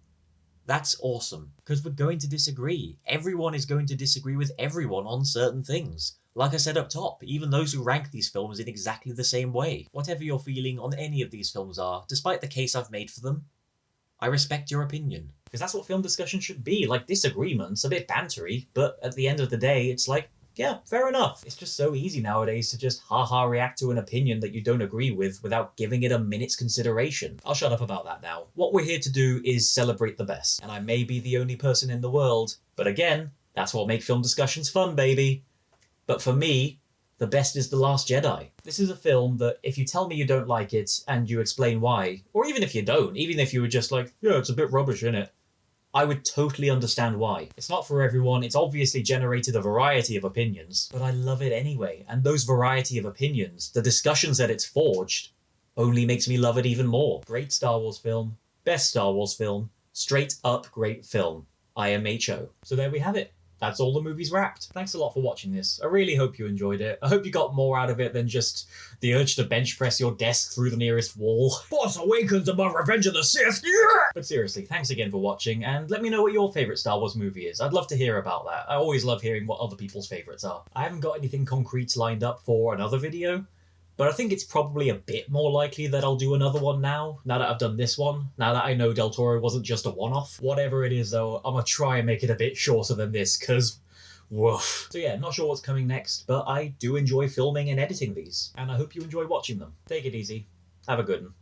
S1: that's awesome. Because we're going to disagree. Everyone is going to disagree with everyone on certain things. Like I said up top, even those who rank these films in exactly the same way. Whatever your feeling on any of these films are, despite the case I've made for them, I respect your opinion. Because that's what film discussion should be, like disagreements, a bit bantery, but at the end of the day, it's like, yeah, fair enough. It's just so easy nowadays to just ha-ha react to an opinion that you don't agree with without giving it a minute's consideration. I'll shut up about that now. What we're here to do is celebrate the best, and I may be the only person in the world, but again, that's what makes film discussions fun, baby. But for me, the best is The Last Jedi. This is a film that if you tell me you don't like it and you explain why, or even if you don't, even if you were just like, yeah, it's a bit rubbish, innit? I would totally understand why. It's not for everyone, it's obviously generated a variety of opinions, but I love it anyway, and those variety of opinions, the discussions that it's forged, only makes me love it even more. Great Star Wars film, best Star Wars film, straight up great film. IMHO. So there we have it. That's all the movies wrapped. Thanks a lot for watching this. I really hope you enjoyed it. I hope you got more out of it than just the urge to bench press your desk through the nearest wall. Force Awakens above Revenge of the Sith, yeah! But seriously, thanks again for watching, and let me know what your favourite Star Wars movie is. I'd love to hear about that. I always love hearing what other people's favourites are. I haven't got anything concrete lined up for another video, but I think it's probably a bit more likely that I'll do another one now that I've done this one, now that I know Del Toro wasn't just a one-off. Whatever it is though, I'm gonna try and make it a bit shorter than this, cause woof. So yeah, not sure what's coming next, but I do enjoy filming and editing these, and I hope you enjoy watching them. Take it easy. Have a good one.